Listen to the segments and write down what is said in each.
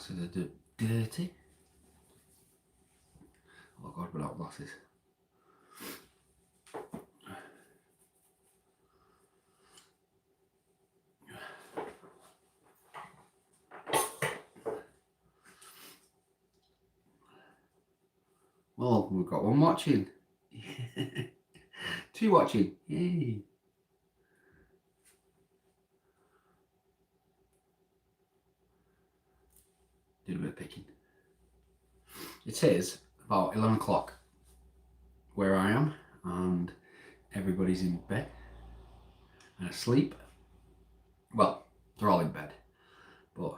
glasses are dirty. Oh God, without glasses. Well, we've got one watching. 2 watching. Yay. Did a bit of picking. It is about 11 o'clock where I am, and everybody's in bed and asleep. Well, they're all in bed, but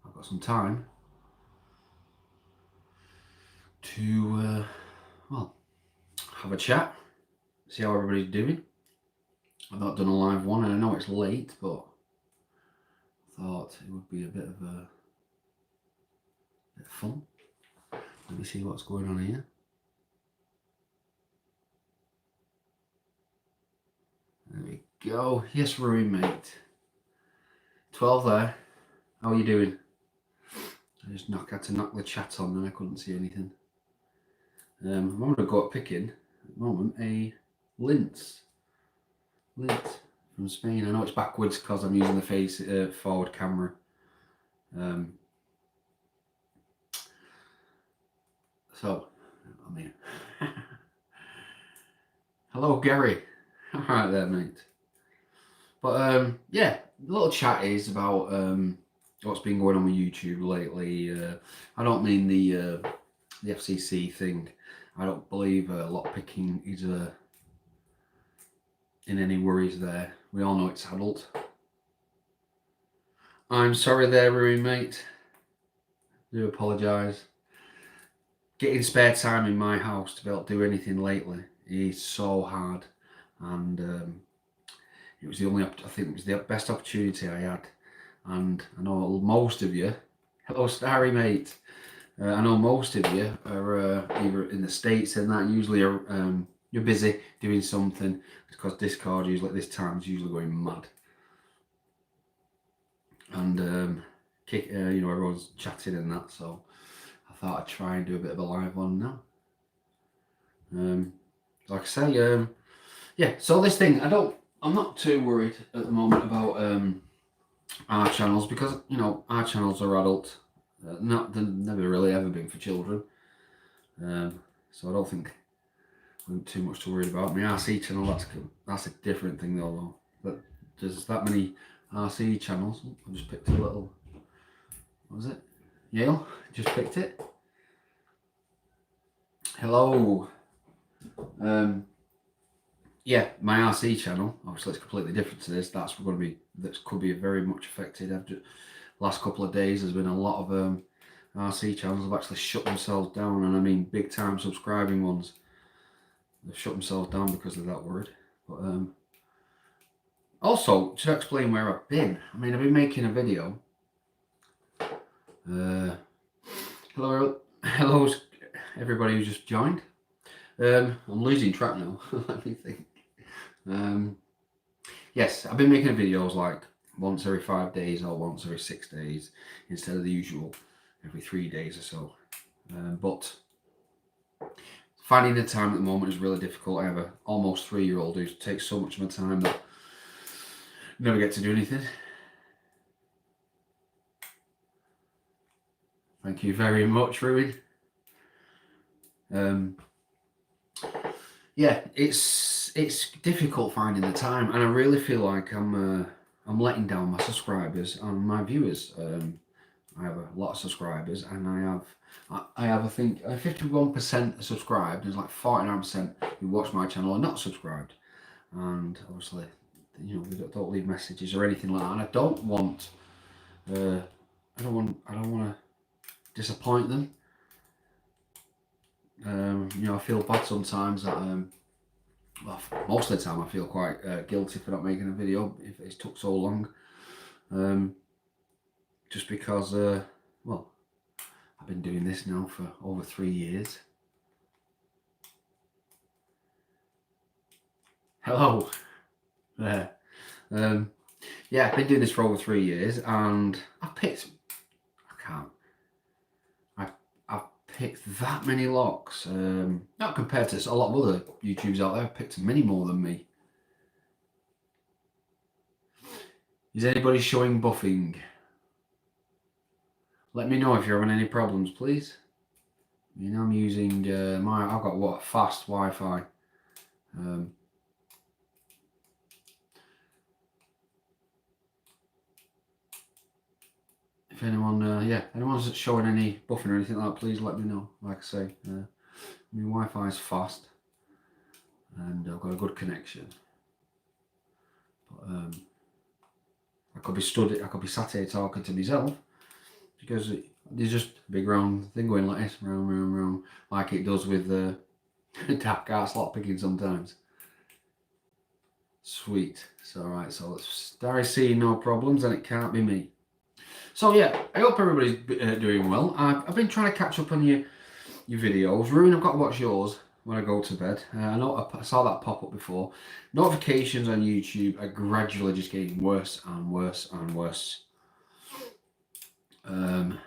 I've got some time to, well, have a chat, see how everybody's doing. I've not done a live one, and I know it's late, but I thought it would be a bit of fun. Let me see what's going on here. There we go. Yes, roommate. 12 there. How are you doing? I just had to knock the chat on and I couldn't see anything. I'm going to go up picking at the moment a Lindt from Spain. I know it's backwards because I'm using the forward camera. So, I mean, hello Gary. All right there, mate. But yeah, the little chat is about what's been going on with YouTube lately. I don't mean the FCC thing. I don't believe lockpicking is in any worries there. We all know it's adult. I'm sorry there, roommate. I do apologise. Getting spare time in my house to be able to do anything lately is so hard, and it was I think it was the best opportunity I had. And I know most of you, hello Starry mate, I know most of you are either in the States and that, usually you're busy doing something, because Discord usually at this time is usually going mad. And you know, everyone's chatting and that, so I thought I'd try and do a bit of a live one now. Like I say, yeah, so this thing, I'm not too worried at the moment about our channels, because, you know, our channels are adult. They've never really ever been for children. So I don't think I'm too much to worry about. My RC channel, that's a different thing though. But there's that many RC channels. I just picked a little, what was it? Yale, just picked it. Hello. Yeah, my RC channel, obviously it's completely different to this. That could be very much affected. Last couple of days there's been a lot of RC channels have actually shut themselves down, and I mean big time subscribing ones. They've shut themselves down because of that word. But also, to explain where I've been, I mean, I've been making a video. Hello everybody who's just joined. I'm losing track now. Let me think. Yes, I've been making videos like once every 5 days or once every 6 days instead of the usual every 3 days or so. But finding the time at the moment is really difficult. I have an almost 3-year-old who takes so much of my time that I never get to do anything. Thank you very much, Ruin. Yeah, it's difficult finding the time, and I really feel like I'm letting down my subscribers and my viewers. I have a lot of subscribers, and I have I think 51% subscribed. There's like 49% who watch my channel are not subscribed, and obviously, you know, they don't leave messages or anything like that. And I don't want to disappoint them. You know, I feel bad sometimes that well, most of the time I feel quite guilty for not making a video if it took so long. Just because, well, I've been doing this now for over 3 years. Hello there. Yeah, I've been doing this for over 3 years, and I can't picked that many locks. Not compared to a lot of other YouTubers out there, I've picked many more than me. Is anybody showing buffing? Let me know if you're having any problems, please. You know, I'm using I've got fast Wi-Fi. If anyone, anyone's showing any buffing or anything like that, please let me know. Like I say, my Wi-Fi is fast, and I've got a good connection. But I could be sat here talking to myself because there's just a big round thing going like this, round, like it does with Dark Arts lockpicking sometimes. Sweet. So right, so let's start seeing no problems, and it can't be me. So yeah, I hope everybody's doing well. I've been trying to catch up on your videos. Ruin, I've got to watch yours when I go to bed. I know I saw that pop up before. Notifications on YouTube are gradually just getting worse and worse and worse. And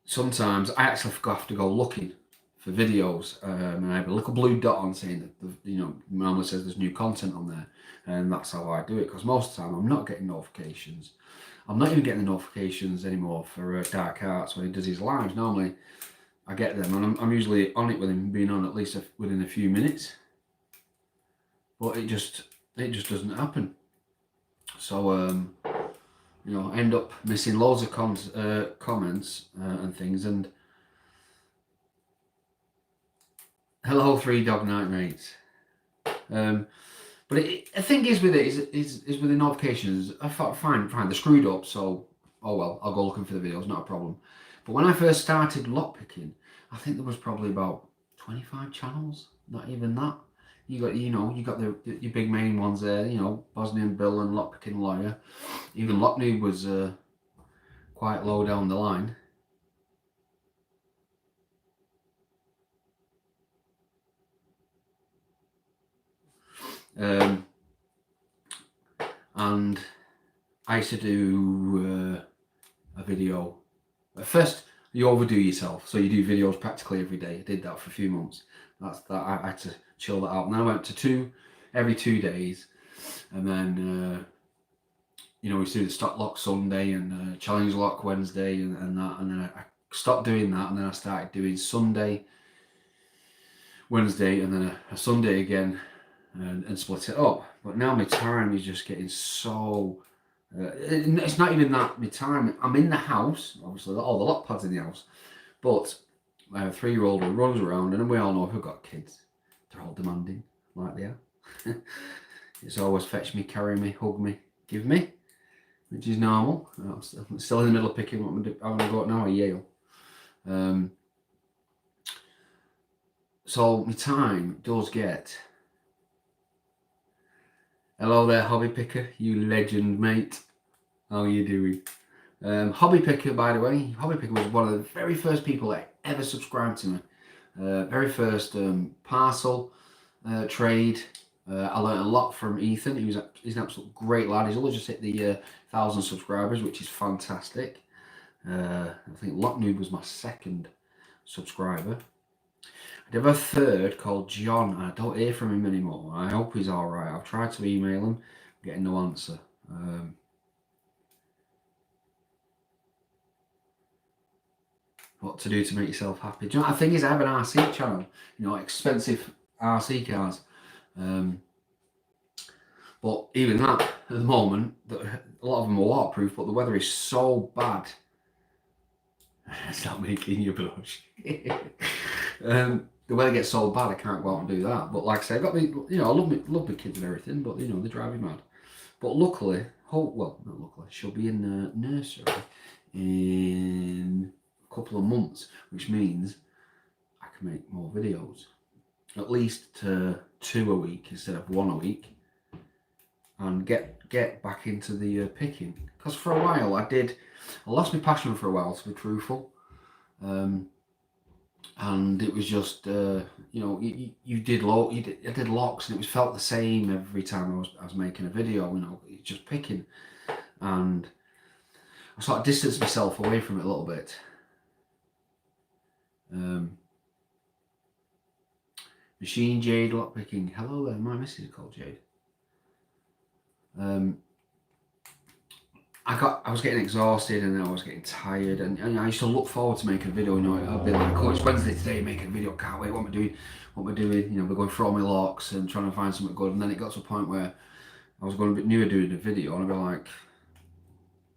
sometimes I actually have to go looking for videos, and I have a little blue dot on saying that normally says there's new content on there, and that's how I do it, because most of the time I'm not getting notifications. I'm not even getting the notifications anymore for Dark Arts when he does his lives. Normally I get them, and I'm usually on it with him being on at least within a few minutes, but it just doesn't happen. So I end up missing loads of comments and things. And hello, 3 Dog Night Mates. But the thing is with it is with the notifications, I thought fine, they're screwed up, so oh well, I'll go looking for the videos, not a problem. But when I first started lockpicking, I think there was probably about 25 channels, not even that. You got your big main ones there, Bosnian Bill and Lockpicking Lawyer. Even Locknoob was quite low down the line. And I used to do a video. At first, you overdo yourself, so you do videos practically every day. I did that for a few months. I had to chill that out, and then I went to 2 every 2 days, and then we used to do the Stock Lock Sunday and Challenge Lock Wednesday and that, and then I stopped doing that, and then I started doing Sunday, Wednesday, and then a Sunday again, and split it up. But now my time is just getting so. It's not even that my time. I'm in the house, obviously, all the lock pads in the house, but I have a 3-year-old who runs around, and we all know if we've got kids, they're all demanding, like they are. It's always fetch me, carry me, hug me, give me, which is normal. I'm still in the middle of picking what I'm going to go now at Yale. So my time does get. Hello there, Hobby Picker, you legend, mate. How are you doing? Hobby Picker, by the way, Hobby Picker was one of the very first people that ever subscribed to me. Very first parcel trade. I learned a lot from Ethan. He's an absolute great lad. He's only just hit the 1,000 subscribers, which is fantastic. I think Locknoob was my 2nd subscriber. I have a 3rd called John, and I don't hear from him anymore. I hope he's all right. I've tried to email him, getting no answer. What to do to make yourself happy? Do you know what the thing is? I have an RC channel, expensive RC cars. But even that, at the moment, a lot of them are waterproof, but the weather is so bad. It's not making you blush. The weather gets so bad, I can't go out and do that. But like I say, I got me, I love my kids and everything, but they drive me mad. But luckily, not luckily, she'll be in the nursery in a couple of months, which means I can make more videos, at least 2 a week instead of 1 a week, and get back into the picking. Because for a while I lost my passion for a while, to be truthful. And it was just I did locks, and it was felt the same every time I was making a video. It's just picking, and I sort of distanced myself away from it a little bit. Machine Jade lockpicking. Hello there, my missus is called Jade. I was getting exhausted and I was getting tired, and I used to look forward to making a video. You know, I'd be like, "Oh, it's Wednesday today, making a video. Can't wait. What am I doing? What am I doing? You know, we're going through all my locks and trying to find something good." And then it got to a point where I was going a bit near doing a video, and I'd be like,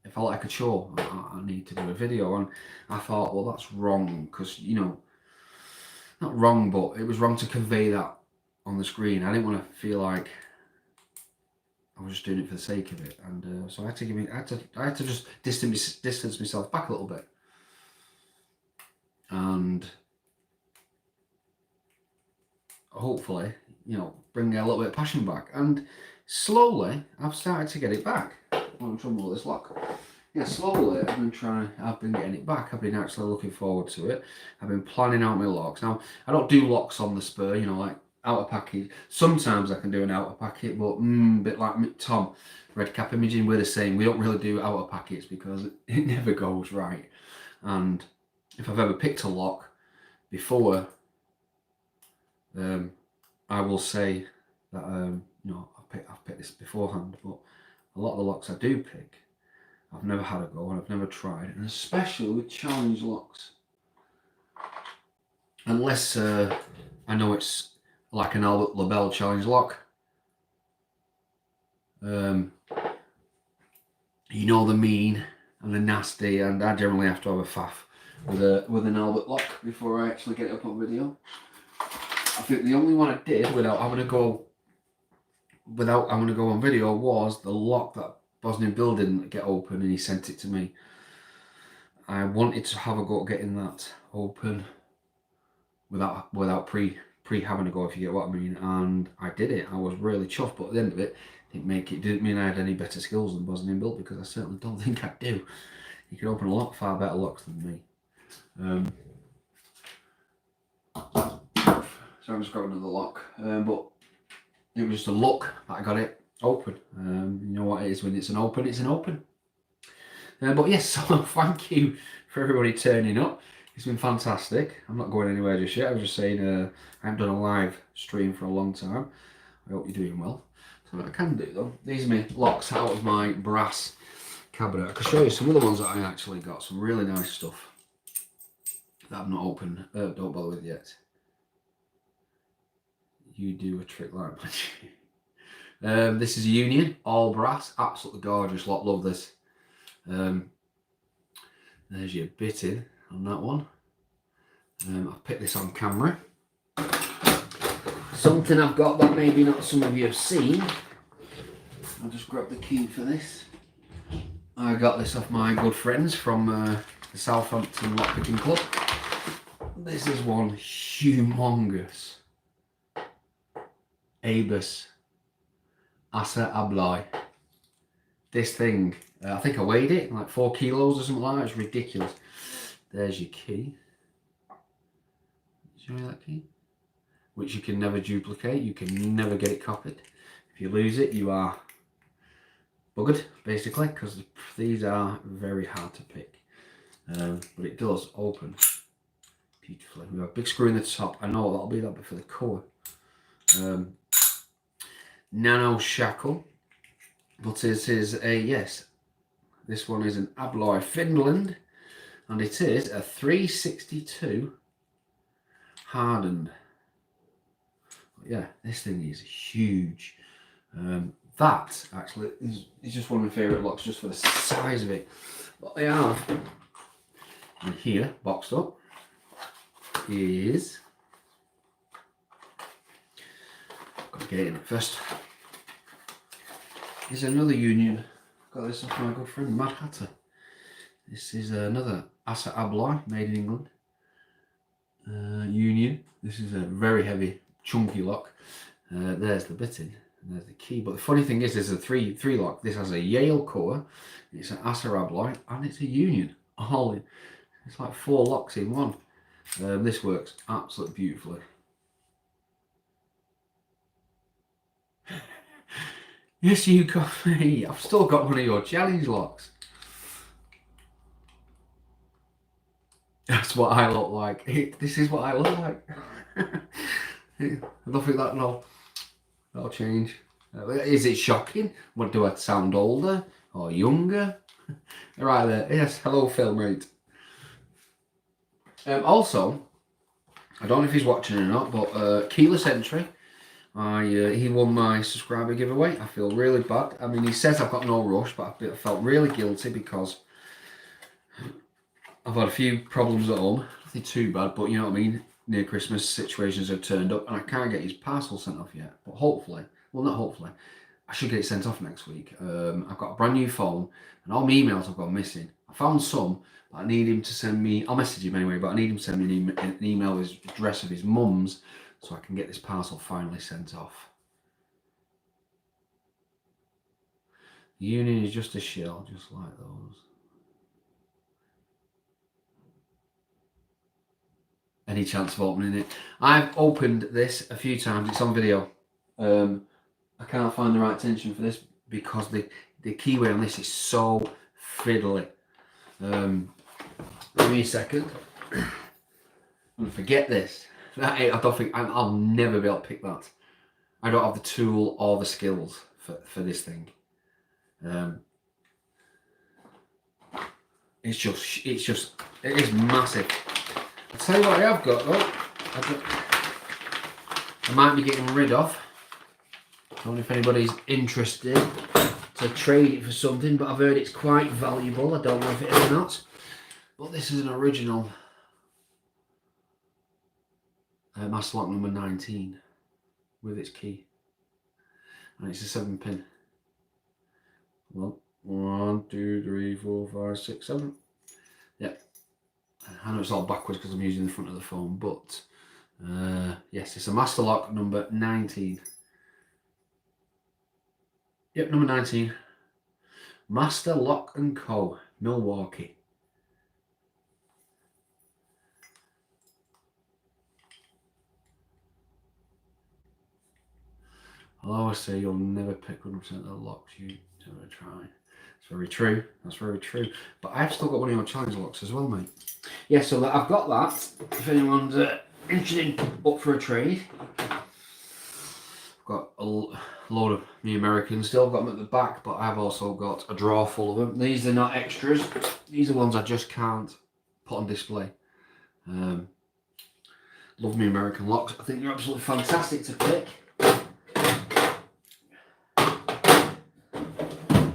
it felt like a chore. I need to do a video, and I thought, well, that's wrong, because, you know, not wrong, but it was wrong to convey that on the screen. I didn't want to feel like I was just doing it for the sake of it, and so I had to just distance myself back a little bit, and hopefully, you know, bring a little bit of passion back. And slowly, I've started to get it back. I'm trouble with this lock. Yeah, slowly I've been getting it back. I've been actually looking forward to it. I've been planning out my locks. Now, I don't do locks on the spur, you know, like out of package. Sometimes I can do an out of packet, but a bit like Tom, Red Cap Imaging, we're the same. We don't really do out of packets because it never goes right. And if I've ever picked a lock before, I will say that you know, I've picked this beforehand, but a lot of the locks I do pick, I've never had a go and I've never tried, and especially with challenge locks. Unless I know it's like an Albert Labelle challenge lock. You know, the mean and the nasty, and I generally have to have a faff with an Albert lock before I actually get it up on video. I think the only one I did without having to go on video was the lock that Bosnian Bill didn't get open, and he sent it to me. I wanted to have a go at getting that open without pre having a go, if you get what I mean, and I did it. I was really chuffed, but at the end of it, didn't mean I had any better skills than Bosnian Bill, because I certainly don't think I do. He can open a lot far better locks than me. So I'm just grabbing another lock, but it was just a look that I got it open. You know what it is when it's an open, it's an open. But yes, so thank you for everybody turning up. It's been fantastic. I'm not going anywhere just yet. I was just saying I haven't done a live stream for a long time. I hope you're doing well. So what I can do though, these are my locks out of my brass cabinet. I can show you some of the ones that I actually got. Some really nice stuff that I've not opened. Don't bother with yet. You do a trick like that. This is a Union, all brass, absolutely gorgeous lock. Love this. There's your bitting on that one. I've picked this on camera. Something I've got that maybe not some of you have seen. I'll just grab the key for this. I got this off my good friends from the Southampton Lockpicking Club. This is one humongous Abus Assa Abloy. This thing, I think I weighed it, like 4 kilos or something like that. It's ridiculous. There's your key. Show me that key. Which you can never duplicate. You can never get it copied. If you lose it, you are buggered, basically, because these are very hard to pick. But it does open beautifully. We have a big screw in the top. I know that'll be for the core. Nano shackle. But it is yes, this one is an Abloy Finland, and it is a 362 hardened. Yeah, this thing is huge. That actually is just one of my favourite locks, just for the size of it. What they have in here, boxed up, is, got to get it in first. Is another Union. Got this off my good friend Mad Hatter. This is another Assa Abloy, made in England. Union. This is a very heavy, chunky lock. There's the bitting, and there's the key. But the funny thing is, there's a three lock. This has a Yale core, it's an Assa Abloy, and it's a Union. It's like 4 locks in one. This works absolutely beautifully. Yes, you got me. I've still got one of your challenge locks. That's what I look like. This is what I look like. Nothing that'll change. Is it shocking? What, do I sound older or younger? Right there. Yes. Hello, Phil, mate. Also, I don't know if he's watching or not, but Keyless Entry. He won my subscriber giveaway. I feel really bad. I mean, he says I've got no rush, but I felt really guilty because I've had a few problems at home. Nothing too bad, but you know what I mean. Near Christmas, situations have turned up, and I can't get his parcel sent off yet. But hopefully, well, not hopefully, I should get it sent off next week. I've got a brand new phone, and all my emails have gone missing. I found some, but I need him to send me. I'll message him anyway, but I need him to send me an email with his address of his mum's, so I can get this parcel finally sent off. Union is just a shell, just like those. Any chance of opening it? I've opened this a few times. It's on video. I can't find the right tension for this because the keyway on this is so fiddly. Give me a second. I'm gonna forget this. I don't think I'll never be able to pick that. I don't have the tool or the skills for this thing. It is massive. I'll tell you what I have got though. I might be getting rid of. I don't know if anybody's interested to trade it for something, but I've heard it's quite valuable. I don't know if it is or not. But this is an original Master Lock number 19 with its key. And it's a 7-pin. Well, 1, 2, 3, 4, 5, 6, 7. Yep. I know it's all backwards because I'm using the front of the phone, but yes, it's a Master Lock number 19. Yep, number 19. Master Lock & Co. Milwaukee. I'll always say you'll never pick 100% of the locks you ever try. It's very true. That's very true. But I've still got one of your challenge locks as well, mate. Yeah, so I've got that. If anyone's interested, up for a trade. I've got a load of the Americans. Still got them at the back, but I've also got a drawer full of them. These are not extras. These are ones I just can't put on display. Love me American locks. I think they're absolutely fantastic to pick.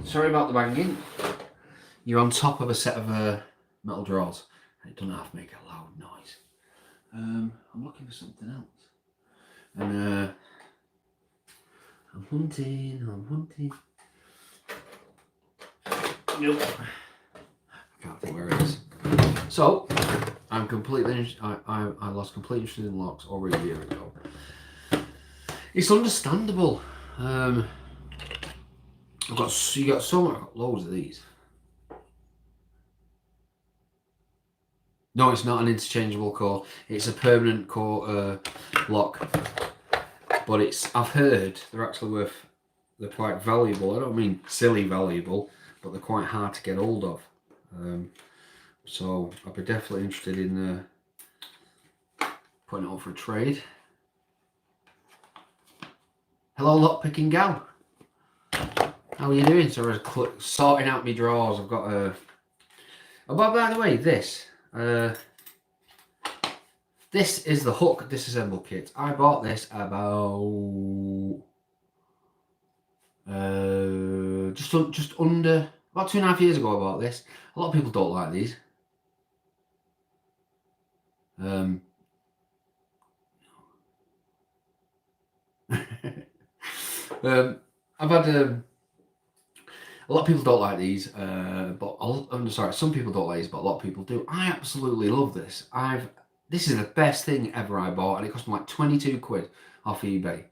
Sorry about the banging. You're on top of a set of metal drawers, and it doesn't have to make a loud noise. I'm looking for something else, and I'm hunting. Nope. I can't think where it is. So I'm completely. I lost complete interest in locks over a year ago. It's understandable. You got so much, loads of these. No, it's not an interchangeable core. It's a permanent core lock. But I've heard they're actually they're quite valuable. I don't mean silly valuable, but they're quite hard to get hold of. So I'd be definitely interested in putting it up for a trade. Hello, lock picking gal. How are you doing? So I was sorting out my drawers. I've got a. Oh, by the way, this is the hook disassemble kit. I bought this about just under about 2.5 years ago. I bought this. A lot of people don't like these. I've had a lot of people don't like these, but I'm sorry, some people don't like these, but a lot of people do. I absolutely love this. This is the best thing ever I bought, and it cost me like 22 quid off eBay,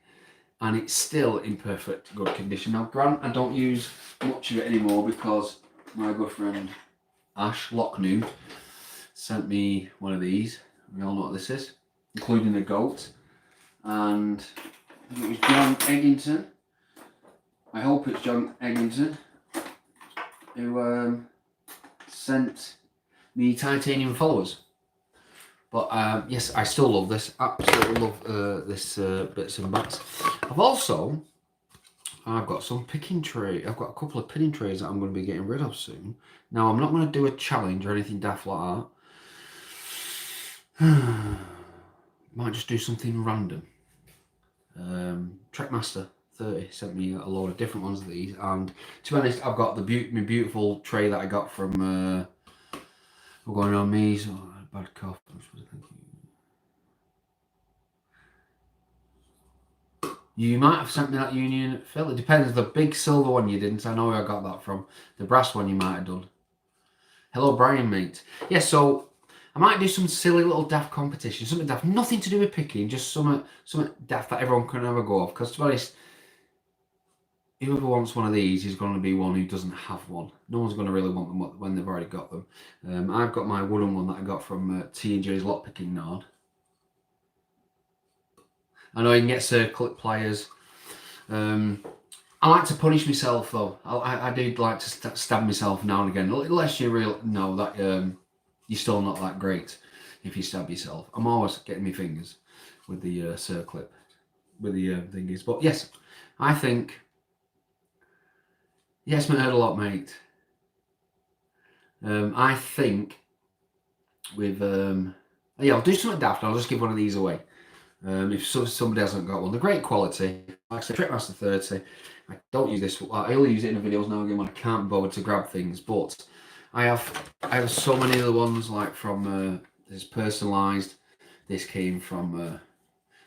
and it's still in perfect good condition. Now, Grant, I don't use much of it anymore because my good friend Ash Locknew sent me one of these. We all know what this is, including the goat, and it was John Eggington. I hope it's John Eggington who sent me titanium followers. But yes, I still love this. Absolutely love this bits and bats. I've got some picking tray. I've got a couple of pinning trays that I'm going to be getting rid of soon. Now, I'm not going to do a challenge or anything daft like that. Might just do something random. Trekmaster 30 sent me a load of different ones of these, and to be honest, I've got my beautiful tray that I got from going on me. So bad cough. You might have sent me that Union Phil. It depends. The big silver one you didn't. I know where I got that from. The brass one you might have done. Hello, Brian, mate. Yeah, so I might do some silly little daft competition. Something daft. Nothing to do with picking. Just something daft that everyone can have a go of. Because to be honest, whoever wants one of these is going to be one who doesn't have one. No one's going to really want them when they've already got them. I've got my wooden one that I got from T&J's Lockpicking Nard. I know you can get circlip pliers. I like to punish myself though. I do like to stab myself now and again, unless you know that you're still not that great if you stab yourself. I'm always getting my fingers with the circlip, with the thingies. But yes, I think. Yes, mate, heard a lot, mate. I think with yeah, I'll do something daft. I'll just give one of these away. If somebody hasn't got one, they're great quality. Like I said, Trekmaster 30. I don't use this. I only use it in the videos now and again when I can't bother to grab things. But I have so many other ones like from this personalised. This came from,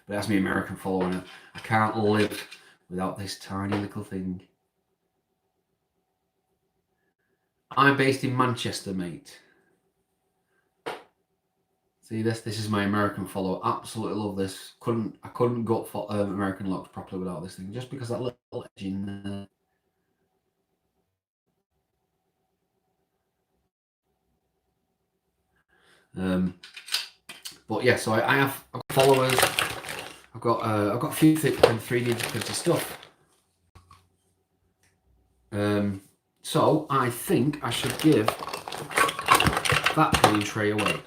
but that's my American follower. I can't live without this tiny little thing. I'm based in Manchester, mate. See this? This is my American follower. Absolutely love this. I couldn't go for American locks properly without this thing, just because that little edge in there. But yeah, so I've got followers. I've got a few thick and 3D printed stuff. So I think I should give that pinning tray away.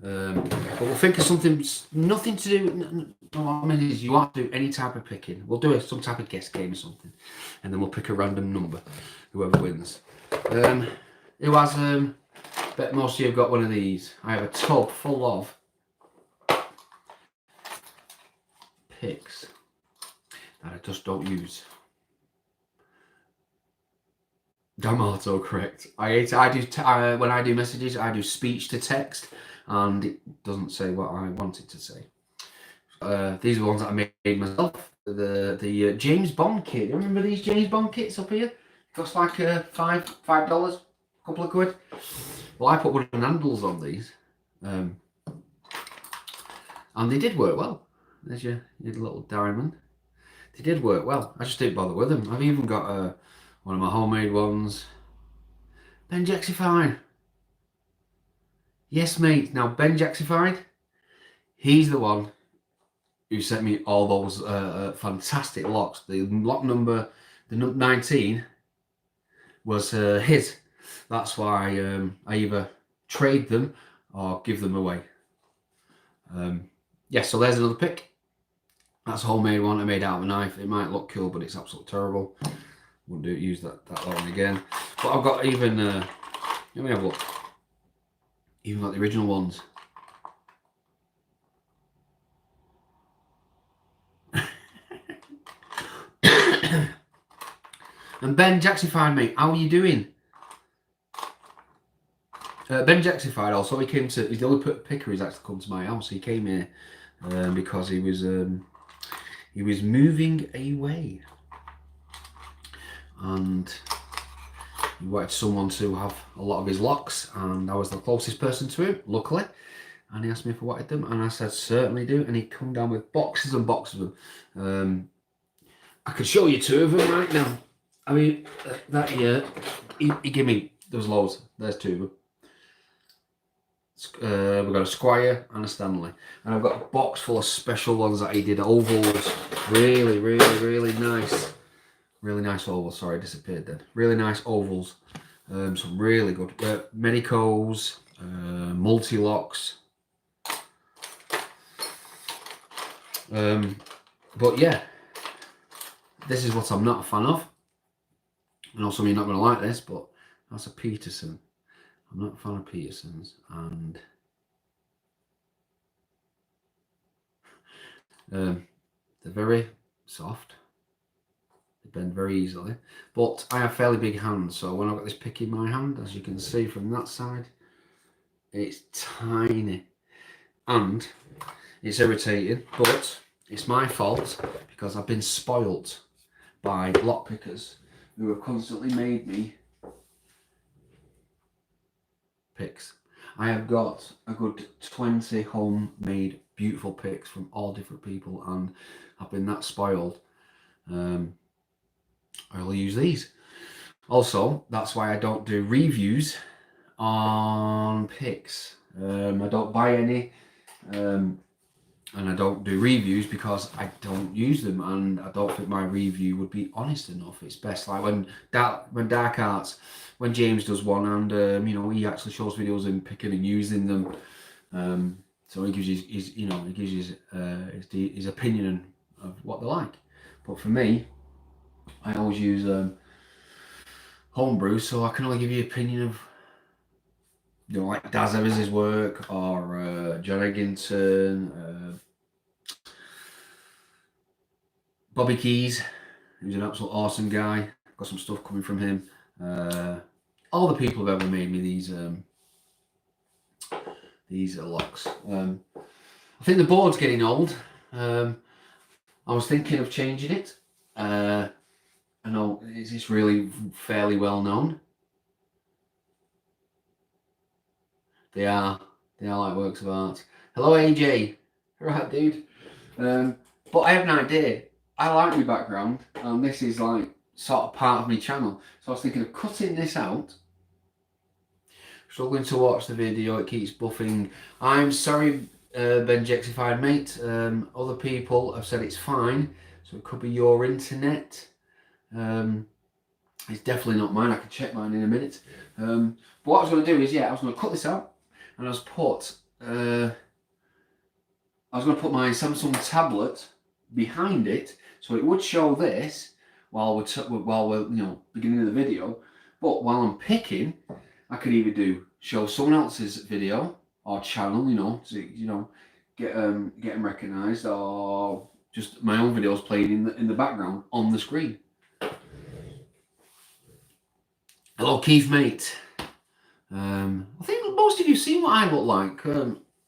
But we'll think of something, nothing to do. What I mean is, you want to do any type of picking. We'll do some type of guess game or something, and then we'll pick a random number, whoever wins. Who has? Bet most of you have got one of these. I have a tub full of picks that I just don't use. Damn autocorrect. When I do messages, I do speech to text, and it doesn't say what I want it to say. These are the ones that I made myself. The James Bond kit. Remember these James Bond kits up here? Cost like $5, a couple of quid. Well, I put wooden handles on these, and they did work well. There's your little diamond. They did work well. I just didn't bother with them. I've even got one of my homemade ones. Benjaxified. Yes, mate. Now, Benjaxified, he's the one who sent me all those fantastic locks. The lock number, the 19, was his. That's why I either trade them or give them away. Yeah, so there's another pick. That's a homemade one I made out of a knife. It might look cool, but it's absolutely terrible. Wouldn't use that one again. But I've got even, let me have a look. Even got the original ones. And Benjaxified, mate, how are you doing? Benjaxified also, he's the only picker who's actually come to my house. He came here because he was moving away. And he wanted someone to have a lot of his locks, and I was the closest person to him, luckily. And he asked me if I wanted them, and I said certainly do. And he'd come down with boxes and boxes of them. I could show you two of them right now. I mean, that year he gave me, there was loads. There's two of them. We've got a Squire and a Stanley, and I've got a box full of special ones that he did, ovals. Really, really, really nice. Really nice ovals. Sorry, I disappeared then. Really nice ovals Some really good Medicos, Multilocks. But yeah, this is what I'm not a fan of. I know some of you are not going to like this, but that's a Peterson. I'm not a fan of Petersons, and they're very soft. They bend very easily, but I have fairly big hands, so when I've got this pick in my hand, as you can see from that side, it's tiny and it's irritating, but it's my fault because I've been spoilt by lockpickers who have constantly made me picks. I have got a good 20 homemade beautiful picks from all different people, and I've been that spoiled. I only use these. Also, that's why I don't do reviews on picks. I don't buy any, and I don't do reviews because I don't use them, and I don't think my review would be honest enough. It's best like when Dark Arts, when James does one, and he actually shows videos in picking and using them. So he gives his opinion of what they like. But for me, I always use homebrew, so I can only give you an opinion of like Daz Evans' work or John Egginton, Bobby Keys, who's an absolute awesome guy. Got some stuff coming from him. All the people have ever made me these locks. I think the board's getting old. I was thinking of changing it. I know it's really fairly well known. They are like works of art. Hello, AJ. Right, dude. But I have an idea. I like my background, and this is like sort of part of my channel. So I was thinking of cutting this out. Struggling to watch the video, it keeps buffing. I'm sorry, Benjexified mate. Other people have said it's fine, so it could be your internet. It's definitely not mine. I can check mine in a minute. But what I was going to do is, I was going to cut this out, and I was going to put my Samsung tablet behind it, so it would show this while we're beginning of the video. But while I'm picking, I could either show someone else's video or channel, to get them recognised, or just my own videos playing in the background on the screen. Hello, Keith, mate. I think most of you seen what I look like.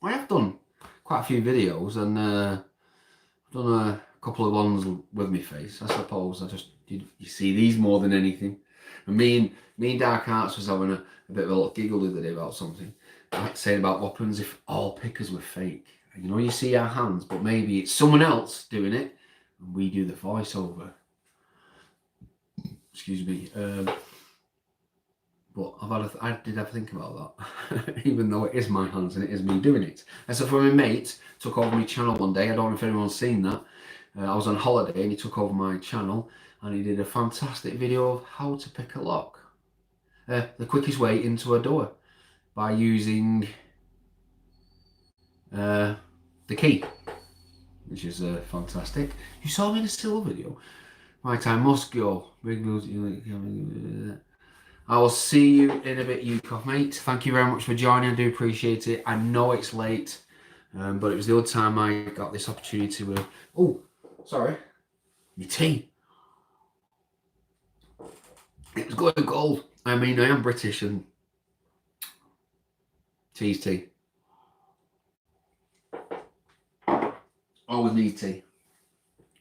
I have done quite a few videos, and I've done a couple of ones with my face. I suppose you see these more than anything. And me and Dark Arts was having a bit of a little giggle the other day about something, like saying about what happens if all pickers were fake. And, you see our hands, but maybe it's someone else doing it, and we do the voiceover. Excuse me. But I did have to think about that, even though it is my hands and it is me doing it. And so for my mate, took over my channel one day. I don't know if anyone's seen that. I was on holiday and he took over my channel and he did a fantastic video of how to pick a lock. The quickest way into a door by using the key, which is fantastic. You saw me in a still video. Right, I must go. I will see you in a bit, Yukov, mate. Thank you very much for joining. I do appreciate it. I know it's late, but it was the odd time I got this opportunity with... Oh, sorry. Your tea. It was going cold. I mean, I am British and tea's tea. Always need tea.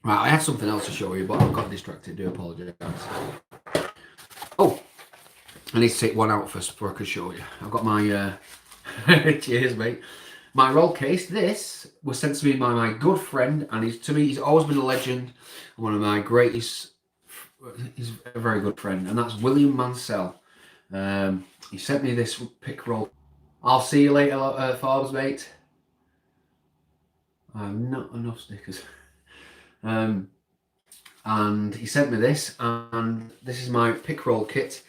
Right, I had something else to show you, but I got distracted. Do apologise. Oh, I need to take one out first before I can show you. I've got my... Cheers, mate. My roll case. This was sent to me by my good friend, and he's always been a legend. One of my greatest... He's a very good friend, and that's William Mansell. He sent me this pick roll. I'll see you later, Forbes, mate. I have not enough stickers. And he sent me this, and this is my pick roll kit.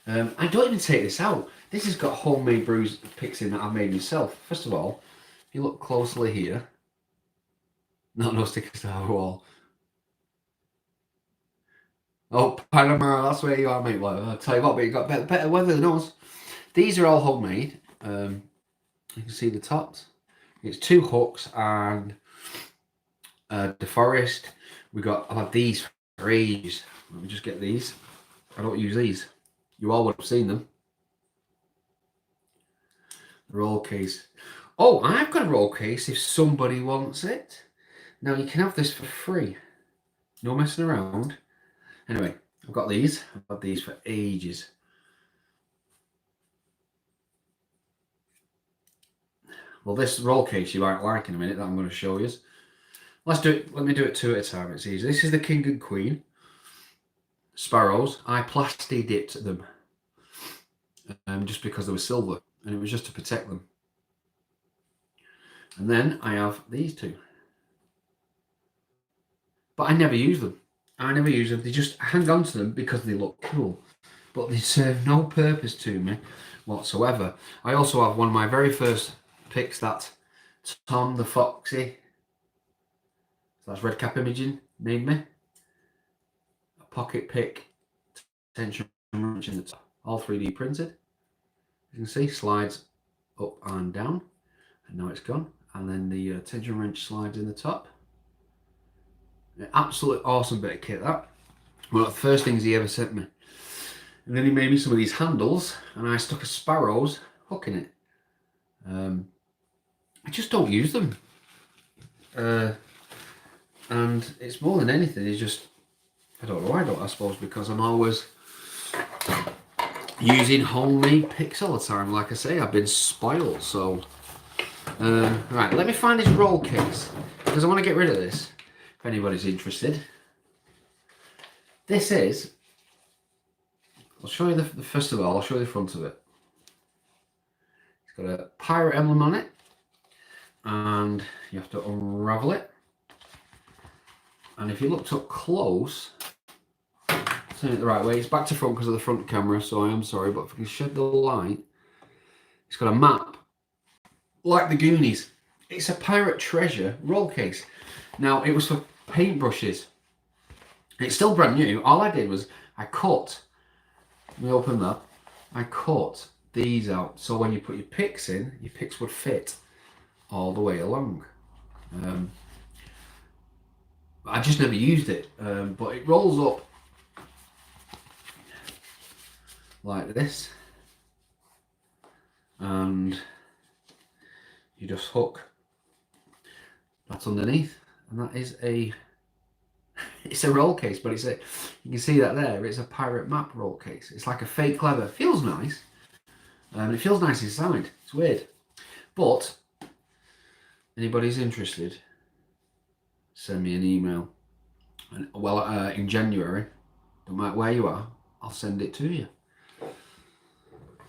I don't even take this out. This has got homemade bruise picks in that I've made myself. First of all, if you look closely here, no stickers to our wall. Oh, Panama, that's where you are, mate. Well, I'll tell you what, but you got better weather than us. These are all homemade. You can see the tops. It's 2 hooks and DeForest. I've had these for ages. Let me just get these. I don't use these. You all would have seen them. The roll case. Oh, I've got a roll case if somebody wants it. Now you can have this for free. No messing around. Anyway, I've got these. I've had these for ages. Well, this roll case you might like in a minute that I'm going to show you. Let's do it. Let me do it 2 at a time. It's easy. This is the King and Queen sparrows. I plasti dipped them just because they were silver, and it was just to protect them. And then I have these 2, but I never use them. They just hang on to them because they look cool, but they serve no purpose to me whatsoever. I also have one of my very first picks that Tom the Foxy, so that's Red Cap Imaging, made me. A pocket pick, tension wrench in the top, all 3D printed. You can see slides up and down, and now it's gone. And then the tension wrench slides in the top. An absolutely awesome bit of kit, that. One of the first things he ever sent me. And then he made me some of these handles, and I stuck a sparrow's hook in it. I just don't use them. And it's more than anything, it's just, I don't know why I don't, I suppose, because I'm always using homemade picks all the time. Like I say, I've been spoiled, so. Right, let me find this roll case, because I want to get rid of this, if anybody's interested. This is, I'll show you first of all, I'll show you the front of it. It's got a pirate emblem on it, and you have to unravel it. And if you looked up close, turn it the right way, it's back to front because of the front camera, so I am sorry, but if I can shed the light, it's got a map, like the Goonies. It's a pirate treasure roll case. Now, it was for paintbrushes. It's still brand new. All I did was I cut, let me open that, I cut these out, so when you put your picks in, your picks would fit all the way along. I just never used it, but it rolls up like this, and you just hook that underneath, and that is it's a roll case, but you can see that there, it's a pirate map roll case. It's like a fake leather. Feels nice, it feels nice inside. It's weird, but anybody's interested, send me an email. And, well, in January, don't matter where you are, I'll send it to you.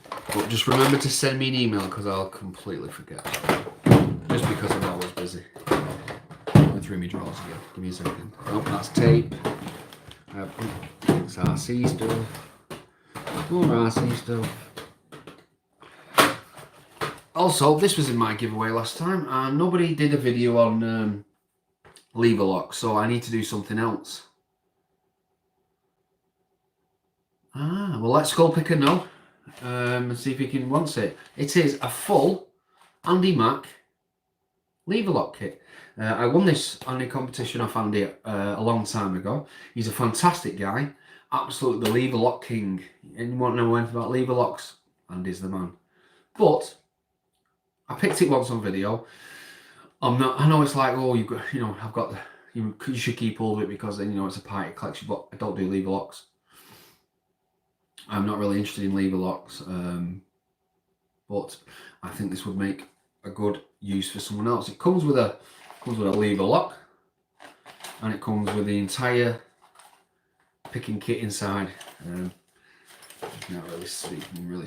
But just remember to send me an email, because I'll completely forget. Just because I'm always busy. I went through my drawers again. Give me a second. Oh, that's tape. It's RC stuff. More RC stuff. Also, this was in my giveaway last time, and nobody did a video on lever lock, so I need to do something else. Well, let Skull Picker know and see if he wants it. It is a full Andy Mack lever lock kit. I won this on a competition off Andy a long time ago. He's a fantastic guy, absolutely the lever lock king. Anyone know anything about lever locks? Andy's the man. But I picked it once on video. I know it's like, oh, I've got the, you should keep all of it because then it's a party collection, but I don't do lever locks. I'm not really interested in lever locks, but I think this would make a good use for someone else. It comes with a lever lock, and it comes with the entire picking kit inside. You can't really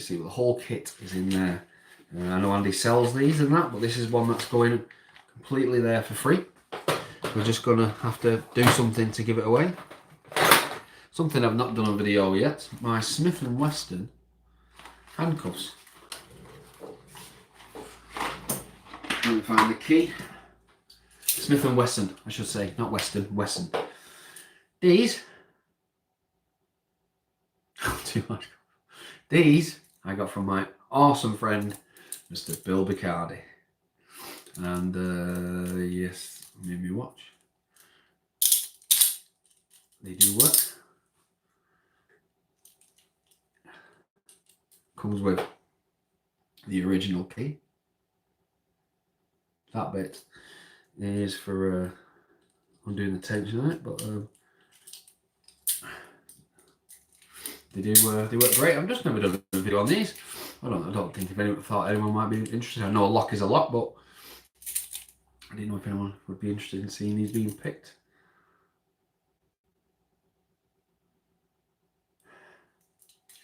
see, but the whole kit is in there. I know Andy sells these and that, but this is one that's going completely there for free. We're just gonna have to do something to give it away. Something I've not done a video yet. My Smith & Wesson handcuffs. Let me find the key. Smith & Wesson, I should say, not Weston, Wesson. These, too much. These I got from my awesome friend, Mr. Bill Bicardi. And yes, made me watch. They do work. Comes with the original key. That bit is for undoing the tapes on it, but they work great. I've just never done a video on these. I don't think if anyone thought anyone might be interested. I know a lock is a lock, but I didn't know if anyone would be interested in seeing these being picked.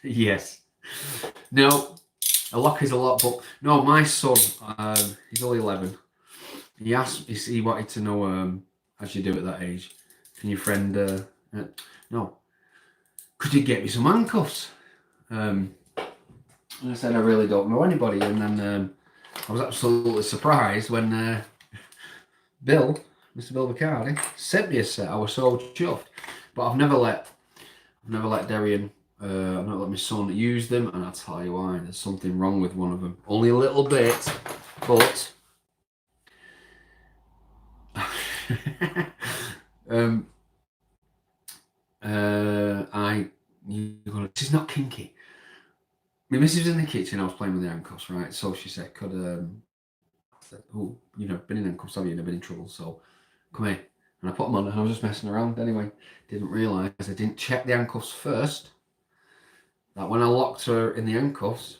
Yes. No, a lock is a lock, but no, my son, he's only 11. He asked, he wanted to know, as you do at that age, can your friend, no, could you get me some handcuffs? And I said, I really don't know anybody. And then I was absolutely surprised when Mr. Bill Bicardi, sent me a set. I was so chuffed. But I've never let Darian, I've never let my son use them, and I'll tell you why. There's something wrong with one of them. Only a little bit, but she's not kinky. My missus was in the kitchen. I was playing with the handcuffs, right? So she said, "Could I said, oh, you know, been in handcuffs, have you? Never been in trouble, so come here." And I put them on, and I was just messing around anyway. Didn't realise I didn't check the handcuffs first. That when I locked her in the handcuffs,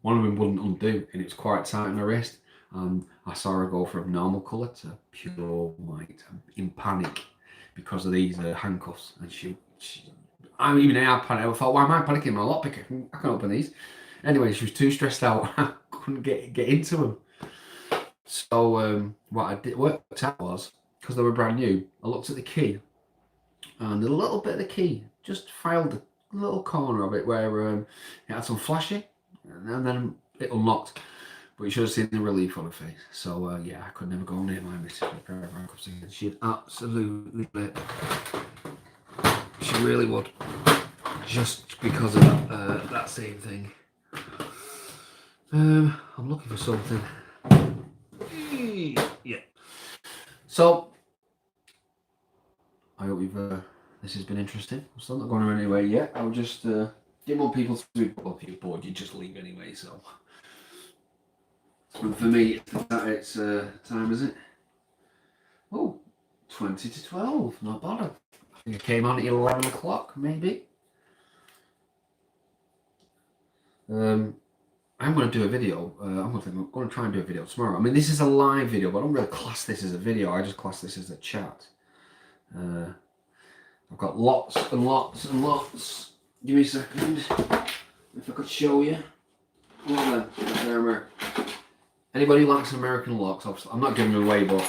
one of them wouldn't undo, and it was quite tight on her wrist. And I saw her go from normal colour to pure white. I'm in panic because of these handcuffs, and I panicked. I thought, why am I panicking? My lockpick, I can't open these. Anyway, she was too stressed out. I couldn't get into them. So what I did worked out was, because they were brand new, I looked at the key, and a little bit of the key just filed a little corner of it where it had some flashing, and then it unlocked. But you should have seen the relief on her face. So yeah, I could never go near my missus with a pair of handcuffs again. She'd absolutely lit. She really would, just because of that same thing. I'm looking for something. Yeah. So I hope this has been interesting. I'm still not going anywhere yet. I'll just didn't want people to be bored. You just leave anyway. So for me, it's time, is it? Oh, 20 to 12. Not bad. I think I came on at 11 o'clock, maybe. I'm going to do a video. I'm going to try and do a video tomorrow. I mean, this is a live video, but I don't really class this as a video. I just class this as a chat. I've got lots and lots and lots. Give me a second. If I could show you. Well then, anybody who likes American locks, I'm not giving them away, but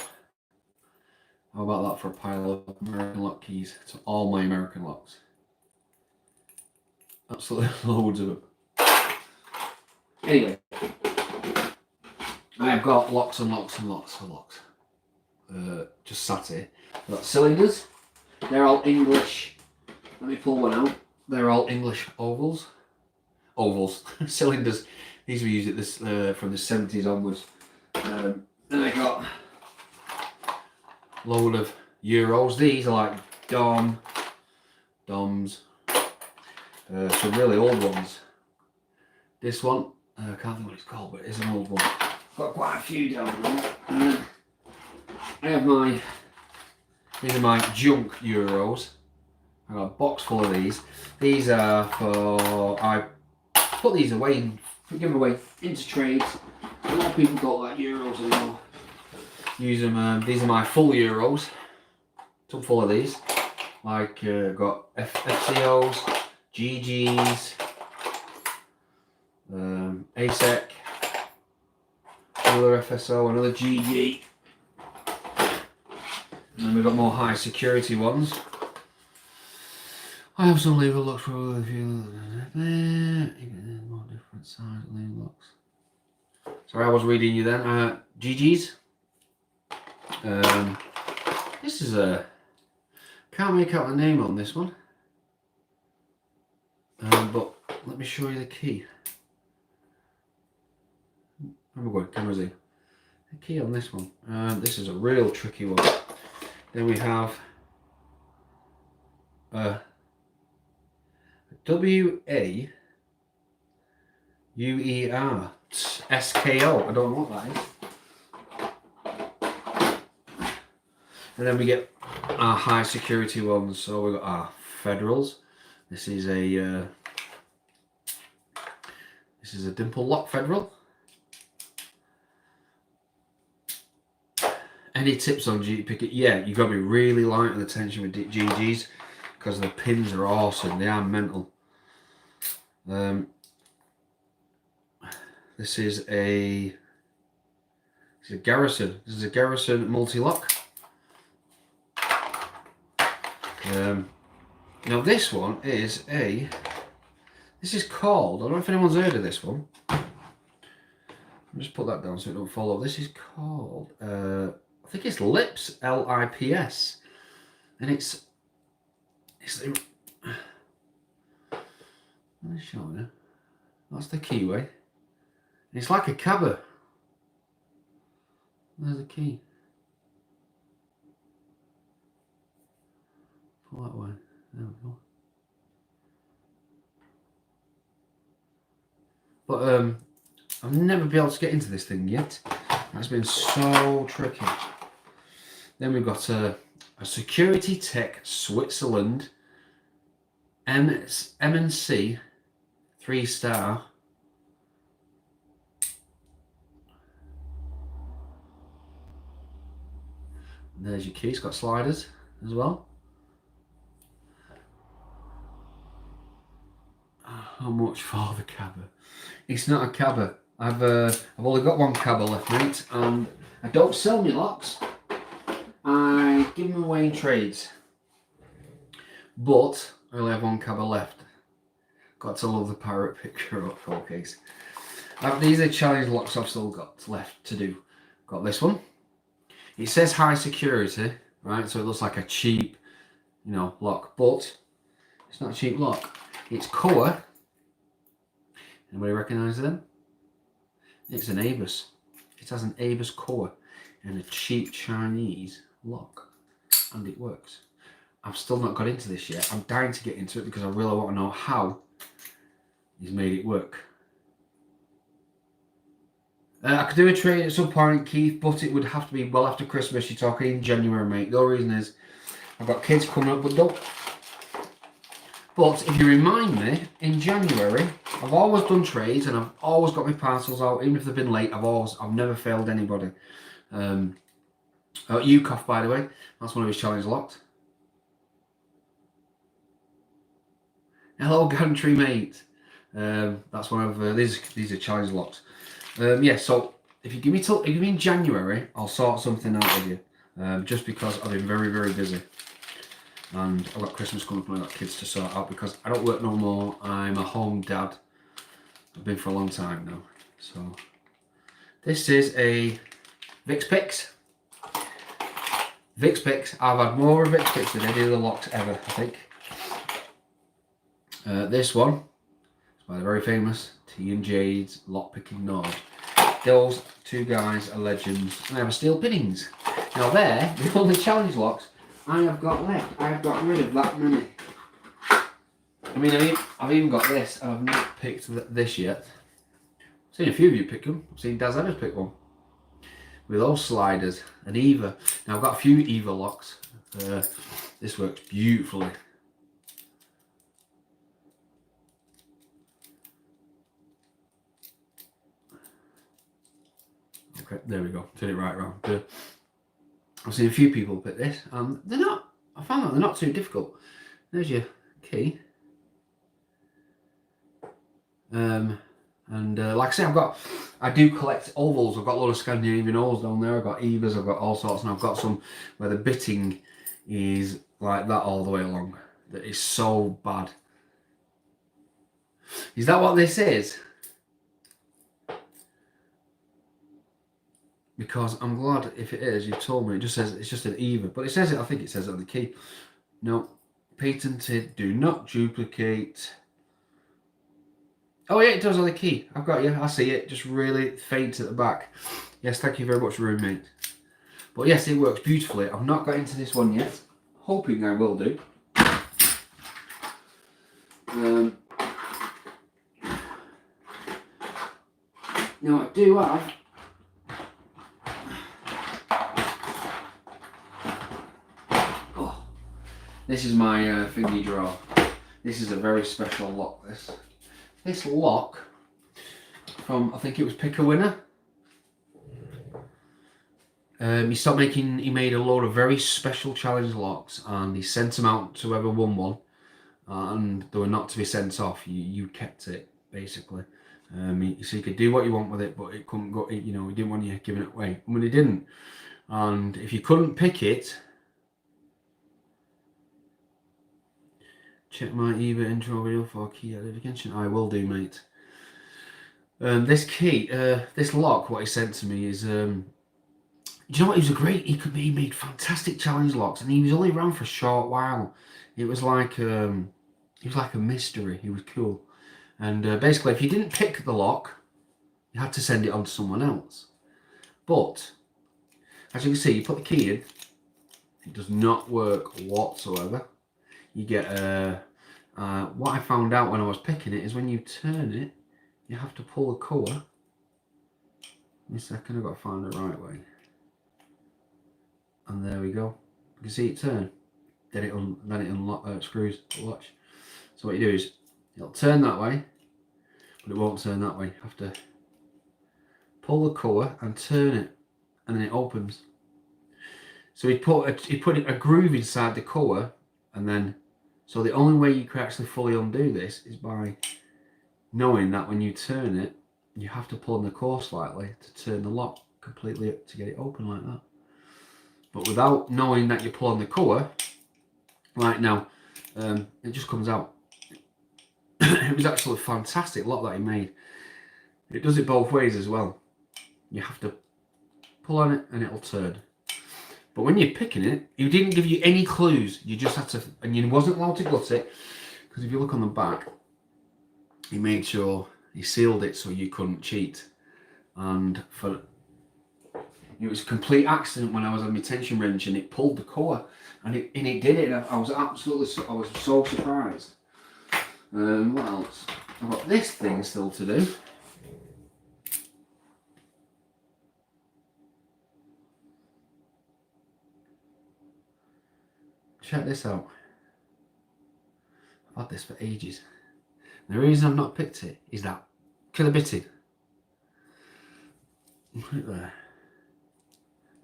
how about that for a pile of American lock keys? To all my American locks. Absolutely loads of them. Anyway, I have got lots and lots and lots of locks. Just sat here. I've got cylinders. They're all English. Let me pull one out. They're all English ovals. Cylinders. These were used at this from the 70s onwards. Then I got a load of Euros. These are like Doms. Some really old ones. This one, I can't think what it's called, but it's an old one. Got quite a few down there. I have these are my junk Euros. I've got a box full of these. These are I put these away give them away into trades. A lot of people don't like Euros anymore. Use them. These are my full Euros. Tub full of these. Like got FCOs, GGs, ASEC, another FSO, another GG. And then we've got more high security ones. I have some lever locks for a few. Right side lead locks. Sorry, I was reading you then. GG's. This is a... Can't make out the name on this one. But let me show you the key. Where am I going? Camera's in. The key on this one. This is a real tricky one. Then we have a WAUER SKO. I don't know what that is. And then we get our high security ones. So we've got our Federals. This is a dimple lock Federal. Any tips on G picket? Yeah, you've got to be really light on the tension with GGs because the pins are awesome. They are mental. This is a Garrison. This is a Garrison multi-lock. Now this one is this is called, I don't know if anyone's heard of this one. I'll just put that down so it don't fall off. This is called, I think it's Lips, Lips. And it's let me show you. That's the keyway. It's like a cabba. There's the key. Pull that way. There we go. But I've never been able to get into this thing yet. It's been so tricky. Then we've got a Security Tech Switzerland M&C 3-star. There's your key. It's got sliders as well. How much for the cabba? It's not a cabba. I've only got one cabba left, mate, and I don't sell my locks. I give them away in trades. But I only have one cabba left. Got to love the pirate picture up full case. These are challenge locks I've still got left to do. Got this one. It says high security, right? So it looks like a cheap, lock, but it's not a cheap lock. It's Koa. Anybody recognise them? It's an Abus. It has an Abus Koa and a cheap Chinese lock, and it works. I've still not got into this yet. I'm dying to get into it because I really want to know how he's made it work. I could do a trade at some point, Keith, but it would have to be well after Christmas. You're talking in January, mate. The reason is I've got kids coming up, but if you remind me, in January, I've always done trades and I've always got my parcels out, even if they've been late. I've never failed anybody. UCOF, by the way, that's one of his challenge locks. Hello, Gantry, mate. That's one of these are challenge locks. Yeah, so if you give me in January, I'll sort something out with you. Just because I've been very, very busy. And I've got Christmas coming up and I've got kids to sort out because I don't work no more. I'm a home dad. I've been for a long time now. So this is a Vix Pix. Vix Pix. I've had more Vix Pix than any of the locks ever, I think. This one is by the very famous T and J's Lockpicking Nord. Those two guys are legends, and they have steel pinnings. Now they're the only challenge locks I have got left. I have got rid of that many. I mean, I've even got this, and I've not picked this yet. I've seen a few of you pick them. I've seen Daz Evans pick one. With those sliders, and Eva. Now I've got a few Eva locks. This works beautifully. Okay, there we go. Turn it right around. I've seen a few people pick this, and I found that they're not too difficult. There's your key. Like I say, I do collect ovals. I've got a lot of Scandinavian ovals down there. I've got Evas, I've got all sorts, and I've got some where the bitting is like that all the way along. That is so bad. Is that what this is? because I'm glad if it is, you told me. It just says it's just an either, but it says it. I think it says it on the key. No, patented. Do not duplicate. Oh yeah, it does on the key. I've got you. I see it. Just really faint at the back. Yes, thank you very much, roommate. But yes, it works beautifully. I've not got into this one yet. Hoping I will do. Now I do have. Oh, this is my thingy drawer. This is a very special lock. This lock from, I think it was Pick a Winner. He made a load of very special challenge locks, and he sent them out to whoever won one, and they were not to be sent off. You kept it basically. So you could do what you want with it, but it couldn't go. You know, he didn't want you giving it away. I mean, he didn't. And if you couldn't pick it, check my eBay intro video for key identification. I will do, mate. This key, this lock, what he sent to me is. Do you know what? He made fantastic challenge locks, and he was only around for a short while. It was like a mystery. He was cool, and basically, if you didn't pick the lock, you had to send it on to someone else. But as you can see, you put the key in, it does not work whatsoever. You get what I found out when I was picking it is when you turn it, you have to pull the cover. In a second, I've got to find the right way. And there we go. You can see it turn. Then it screws the watch. So what you do is it'll turn that way, but it won't turn that way. You have to pull the cover and turn it, and then it opens. So he put a groove inside the cover, and then so the only way you can actually fully undo this is by knowing that when you turn it, you have to pull on the core slightly to turn the lock completely to get it open like that. But without knowing that you pull on the cover, right now, it just comes out. It was actually a fantastic lock that he made. It does it both ways as well. You have to pull on it and it'll turn. But when you're picking it, he didn't give you any clues. You just had to, and you wasn't allowed to gut it, because if you look on the back, he made sure he sealed it so you couldn't cheat. And it was a complete accident when I was on my tension wrench and it pulled the core, and it did it. And I was so surprised. What else? I've got this thing still to do. Check this out. I've had this for ages. The reason I've not picked it is that killer bitting. Put it there.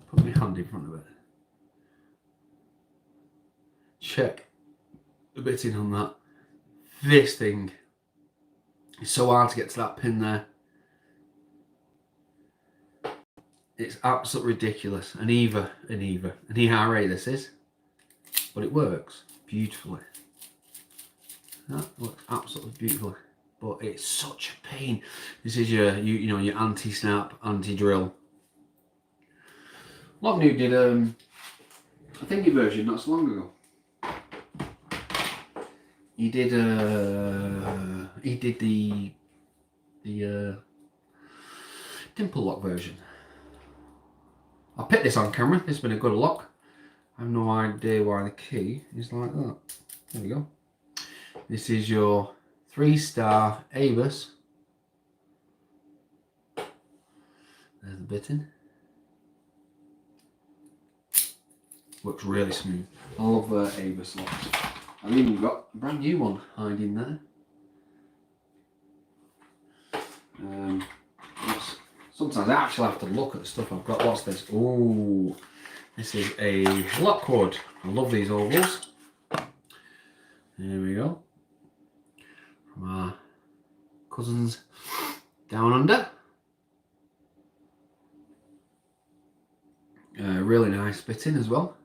Put my hand in front of it. Check the bitting on that. This thing is so hard to get to that pin there. It's absolutely ridiculous. An ERA this is, but it works beautifully. That looks absolutely beautiful, but it's such a pain. This is your anti-snap, anti-drill. Locknew did a thingy version not so long ago. He did the dimple lock version. I picked this on camera. This has been a good lock. I have no idea why the key is like that. There we go. This is your 3-star Abus. There's the bitting. Works really smooth. I love Abus locks. I've even got a brand new one hiding there. Sometimes I actually have to look at the stuff I've got. What's this? Ooh, this is a Lockwood. I love these ovals. There we go. From our cousins down under. Really nice bitting as well.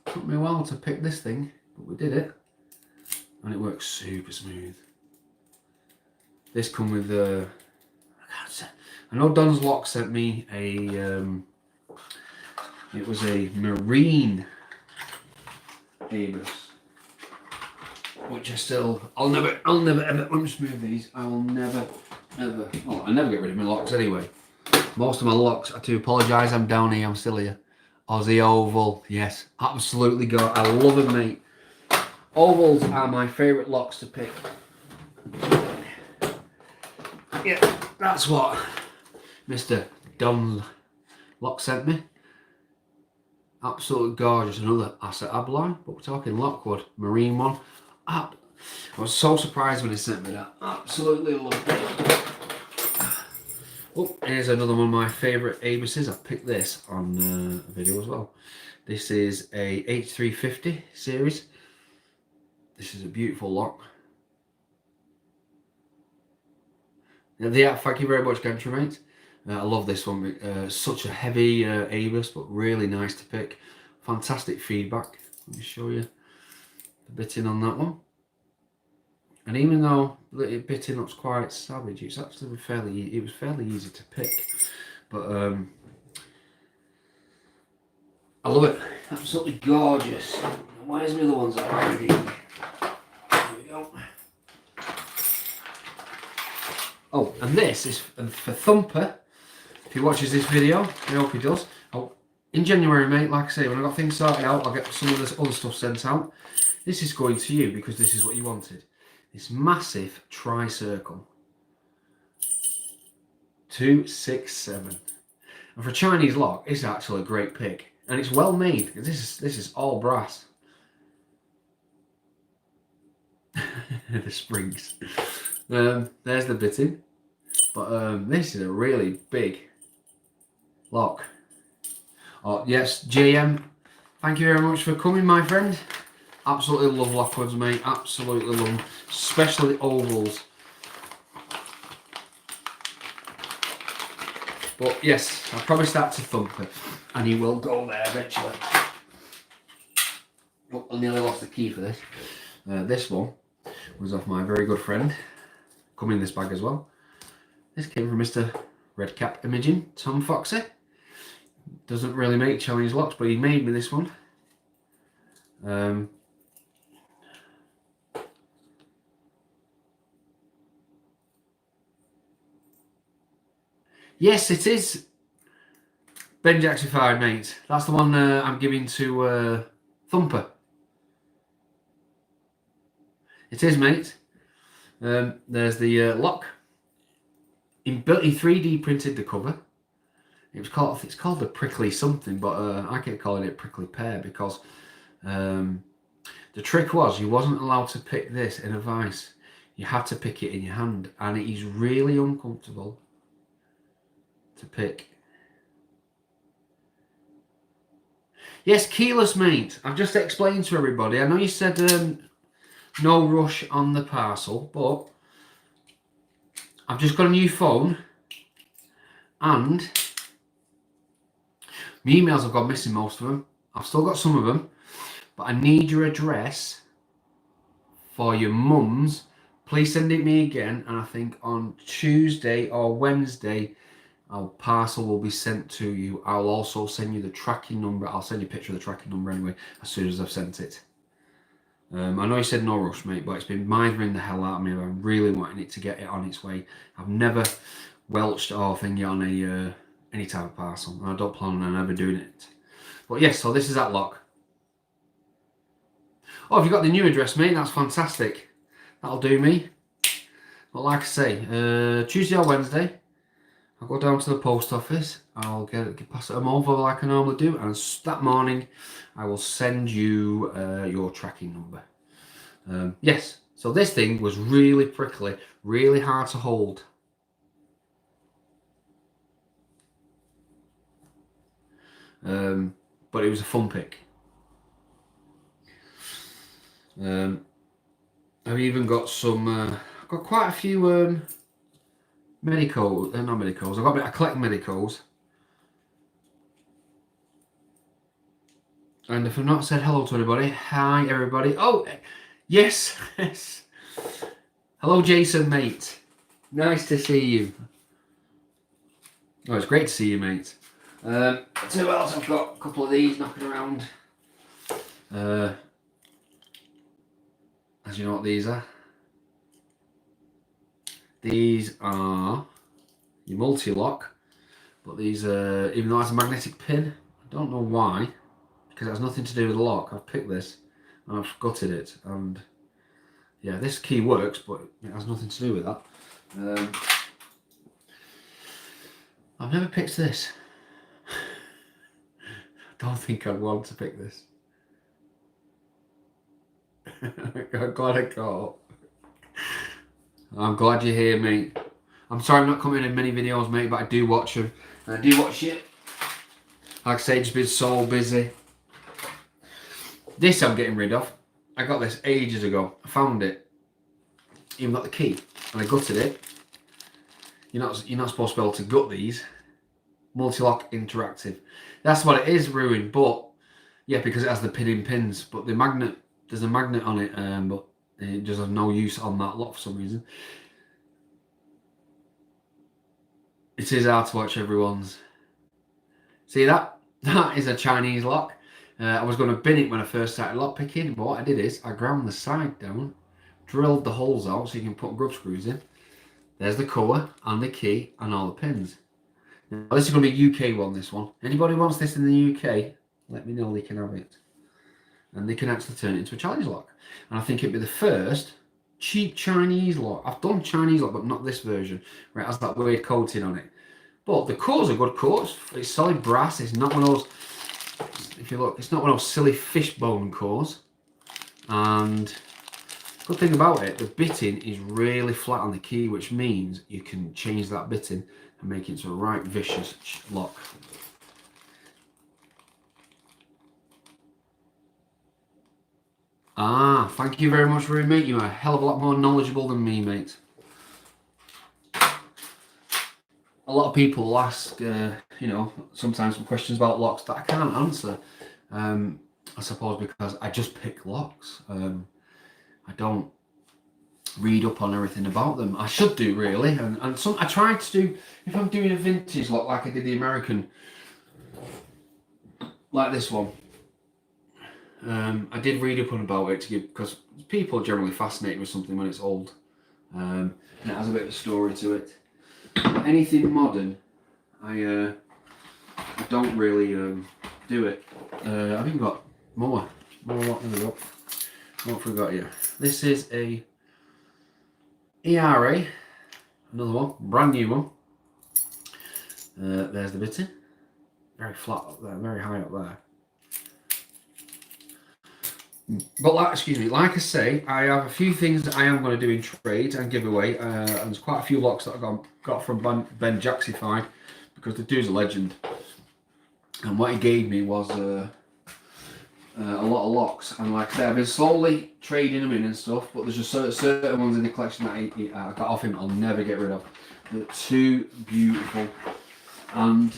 Took me a while to pick this thing, but we did it, and it works super smooth. This come with I know Don's Lock sent me a, it was a marine ABUS, which I'll never ever, let me just move these, I will never ever, well, I never get rid of my locks anyway. Most of my locks, I do apologise, I'm down here, I'm still here. Aussie Oval, yes, absolutely go. I love them, mate. Ovals are my favourite locks to pick. Yeah, that's what Mr. Don Lock sent me. Absolutely gorgeous. Another Asset Abalone, but we're talking Lockwood, marine one. I was so surprised when he sent me that. Absolutely loved it. Oh, here's another one of my favourite ABUSes. I picked this on a video as well. This is a H350 series. This is a beautiful lock. Yeah, thank you very much, Gantry, mate. I love this one. Such a heavy ABUS, but really nice to pick. Fantastic feedback. Let me show you the bitting on that one. And even though the bitting looks quite savage, it's actually it was fairly easy to pick. But I love it. Absolutely gorgeous. Where's the other ones that are ready? There we go. Oh, and this is for Thumper. If he watches this video, I hope he does. Oh, in January, mate, like I say, when I got things sorted out, I'll get some of this other stuff sent out. This is going to you because this is what you wanted. This massive tri-circle. 267. And for a Chinese lock, it's actually a great pick. And it's well made. This is all brass. The springs. There's the bitting. But this is a really big lock. Oh yes, JM, thank you very much for coming, my friend. Absolutely love Lockwoods, mate. Absolutely love them, especially ovals. But yes, I promised that to Thumper, and he will go there eventually. Oh, I nearly lost the key for this. This one was off my very good friend. Come in this bag as well. This came from Mr. Redcap Imaging, Tom Foxy. Doesn't really make challenge locks, but he made me this one. Yes, it is Ben Jaxified, mate. That's the one I'm giving to Thumper. It is, mate. There's the lock. He 3D printed the cover. It's called the prickly something, but I kept calling it prickly pear because the trick was you wasn't allowed to pick this in a vise. You had to pick it in your hand, and it is really uncomfortable to pick. Yes, keyless, mate. I've just explained to everybody. I know you said no rush on the parcel, but I've just got a new phone, and my emails have gone missing, most of them. I've still got some of them, but I need your address for your mum's. Please send it me again, and I think on Tuesday or Wednesday, our parcel will be sent to you. I'll also send you the tracking number. I'll send you a picture of the tracking number anyway, as soon as I've sent it. I know you said no rush, mate, but it's been mithering the hell out of me. I'm really wanting it to get it on its way. I've never welched or thingy on a any type of parcel, and I don't plan on ever doing it. But yes, so this is that lock. Oh, have you got the new address, mate? That's fantastic. That'll do me. But like I say, Tuesday or Wednesday, I'll go down to the post office. I'll pass them over like I normally do, and that morning I will send you your tracking number. Yes, so this thing was really prickly, really hard to hold. But it was a fun pick. I've even got some. I've got quite a few Medicos. Not Medicos. I collect Medicos. And if I've not said hello to anybody, hi everybody. Oh, yes, yes. Hello, Jason, mate. Nice to see you. Oh, it's great to see you, mate. Tell you what else, I've got a couple of these knocking around. As you know what these are? These are your multi-lock, but these are, even though it's a magnetic pin, I don't know why, because it has nothing to do with the lock. I've picked this and I've gutted it, and yeah, this key works, but it has nothing to do with that. I've never picked this. Don't think I'd want to pick this. I'm glad I got. I'm glad you're here, mate. I'm sorry I'm not coming in many videos, mate, but I do watch them. And I do watch it. Like I say, just been so busy. This I'm getting rid of. I got this ages ago. I found it. Even got the key. And I gutted it. You're not supposed to be able to gut these. Multi-lock interactive. That's what it is, Ruin. But yeah, because it has the pins. But the magnet, there's a magnet on it, but it just has no use on that lock for some reason. It is hard to watch everyone's. See that? That is a Chinese lock. I was going to bin it when I first started lock picking, but what I did is I ground the side down, drilled the holes out so you can put grub screws in. There's the cover and the key and all the pins. Now, this is going to be a UK one, this one. Anybody wants this in the UK, let me know, they can have it. And they can actually turn it into a Chinese lock. And I think it'd be the first cheap Chinese lock. I've done Chinese lock, but not this version, where it has that weird coating on it. But the cores are good cores. It's solid brass. It's not one of those, if you look, it's not one of those silly fishbone cores. And good thing about it, the bitting is really flat on the key, which means you can change that bitting and make it into a right vicious lock. Ah, thank you very much, Room, mate. You're a hell of a lot more knowledgeable than me, mate. A lot of people ask, sometimes some questions about locks that I can't answer. I suppose because I just pick locks. I don't read up on everything about them. I should do, really. And some I try to do, if I'm doing a vintage lock like I did the American, like this one. I did read up on about it because people are generally fascinated with something when it's old. And it has a bit of a story to it. Anything modern, I don't really do it. I've even got more. What have we got? What have we got here? This is a ERA, another one, brand new one. There's the bitting. Very flat up there, very high up there. But like I say, I have a few things that I am going to do in trade and give away. And there's quite a few locks that I got from Ben Jacksify, because the dude's a legend. And what he gave me was a lot of locks. And like I say, I've been slowly trading them in and stuff, but there's just certain ones in the collection that I got off him I'll never get rid of. They're too beautiful. And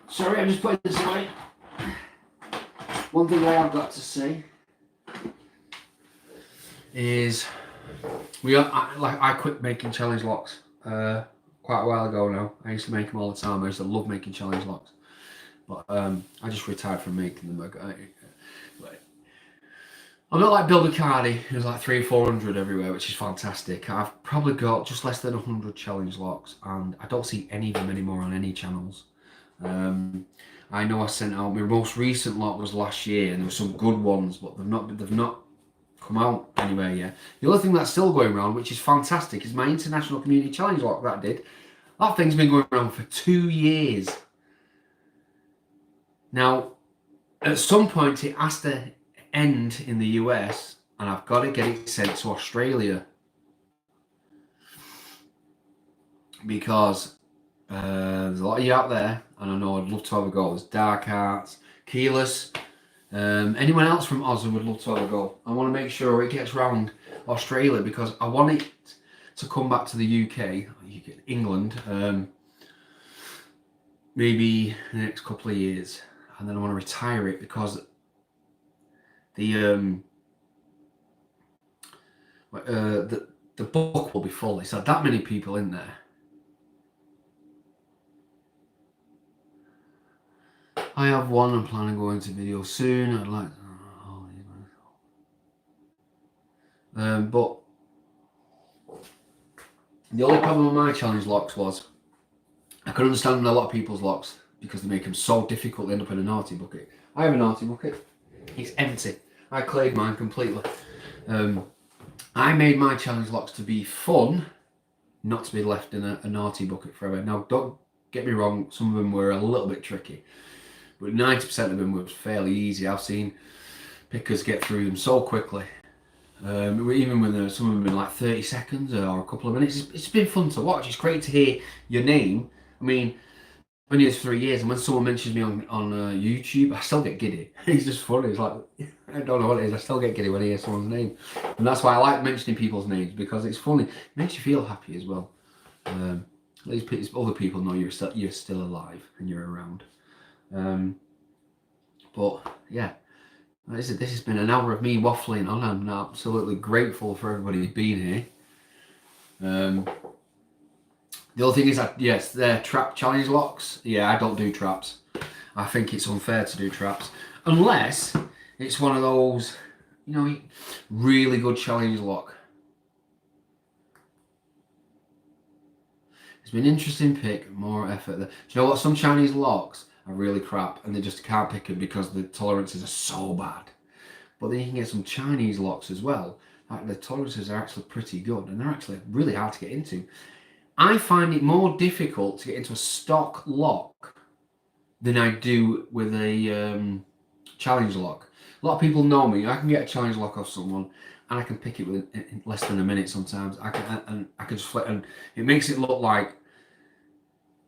sorry, I'm just putting this away. One thing I have got to say is I quit making challenge locks quite a while ago now. I used to make them all the time. I used to love making challenge locks, but I just retired from making them. I'm not like Bill Ducardi, who's like 300 or 400 everywhere, which is fantastic. I've probably got just less than 100 challenge locks, and I don't see any of them anymore on any channels. I know I sent out my most recent lot was last year, and there were some good ones, but they've not come out anywhere yet. The other thing that's still going around, which is fantastic, is my International Community Challenge lock that I did. That thing's been going around for 2 years. Now, at some point, it has to end in the US, and I've got to get it sent to Australia, because there's a lot of you out there, and I know I'd love to have a go. There's Dark Arts, Keyless, anyone else from Oz who would love to have a go. I want to make sure it gets round Australia, because I want it to come back to the UK, England, maybe in the next couple of years, and then I want to retire it, because the book will be full. It's had that many people in there. I have one. I'm planning on going to video soon. I'd like but the only problem with my challenge locks was I could understand a lot of people's locks because they make them so difficult to end up in a naughty bucket. I have a naughty bucket. It's empty. I cleared mine completely. I made my challenge locks to be fun, not to be left in a naughty bucket forever. Now, don't get me wrong, some of them were a little bit tricky, but 90% of them were fairly easy. I've seen pickers get through them so quickly. Even when some of them in like 30 seconds or a couple of minutes. It's been fun to watch. It's great to hear your name. I mean, I've been here 3 years, and when someone mentions me on YouTube, I still get giddy. It's just funny. It's like, I don't know what it is. I still get giddy when I hear someone's name. And that's why I like mentioning people's names, because it's funny. It makes you feel happy as well. At least other people know you're still alive and you're around. But yeah, this has been an hour of me waffling on. I'm absolutely grateful for everybody being here. The other thing is that, yes, they're trap challenge locks. Yeah, I don't do traps. I think it's unfair to do traps. Unless it's one of those, really good challenge lock. It's been an interesting pick, more effort there. Do you know what? Some Chinese locks are really crap and they just can't pick them because the tolerances are so bad. But then you can get some Chinese locks as well. Like the tolerances are actually pretty good and they're actually really hard to get into. I find it more difficult to get into a stock lock than I do with a challenge lock. A lot of people know me. I can get a challenge lock off someone and I can pick it within less than a minute sometimes. I can just flip, and it makes it look like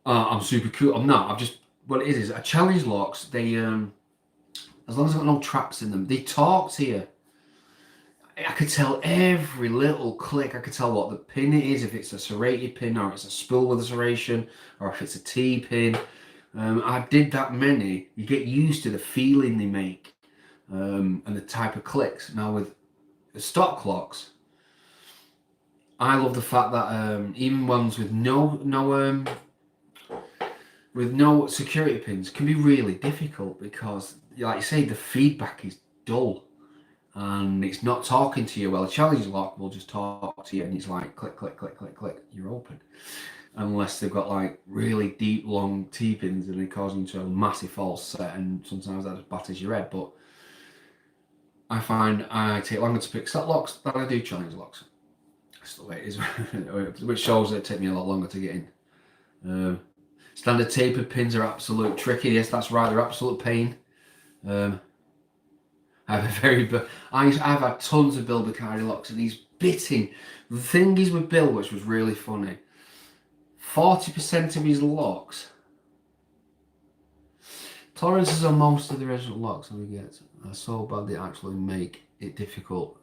I'm super cool. I'm not. What it is a challenge locks. They as long as I've got no traps in them, they talk to you. I could tell every little click. I could tell what the pin it is, if it's a serrated pin or it's a spool with a serration, or if it's a T pin. I did that many. You get used to the feeling they make and the type of clicks. Now with the stock locks, I love the fact that even ones with no security pins can be really difficult because, like you say, the feedback is dull. And it's not talking to you. Well, a challenge lock will just talk to you and it's like click, click, click, click, click, you're open. Unless they've got like really deep, long T-pins and they cause you to a massive false set, and sometimes that just batters your head. But I find I take longer to pick stock locks than I do challenge locks. That's the way it is, which shows that it take me a lot longer to get in. Standard tapered pins are absolute tricky. Yes, that's right, they're absolute pain. I've had tons of Bill Bacardi locks and he's bitting. The thing is with Bill, which was really funny, 40% of his locks, tolerances on most of the original locks that we get are so bad they actually make it difficult.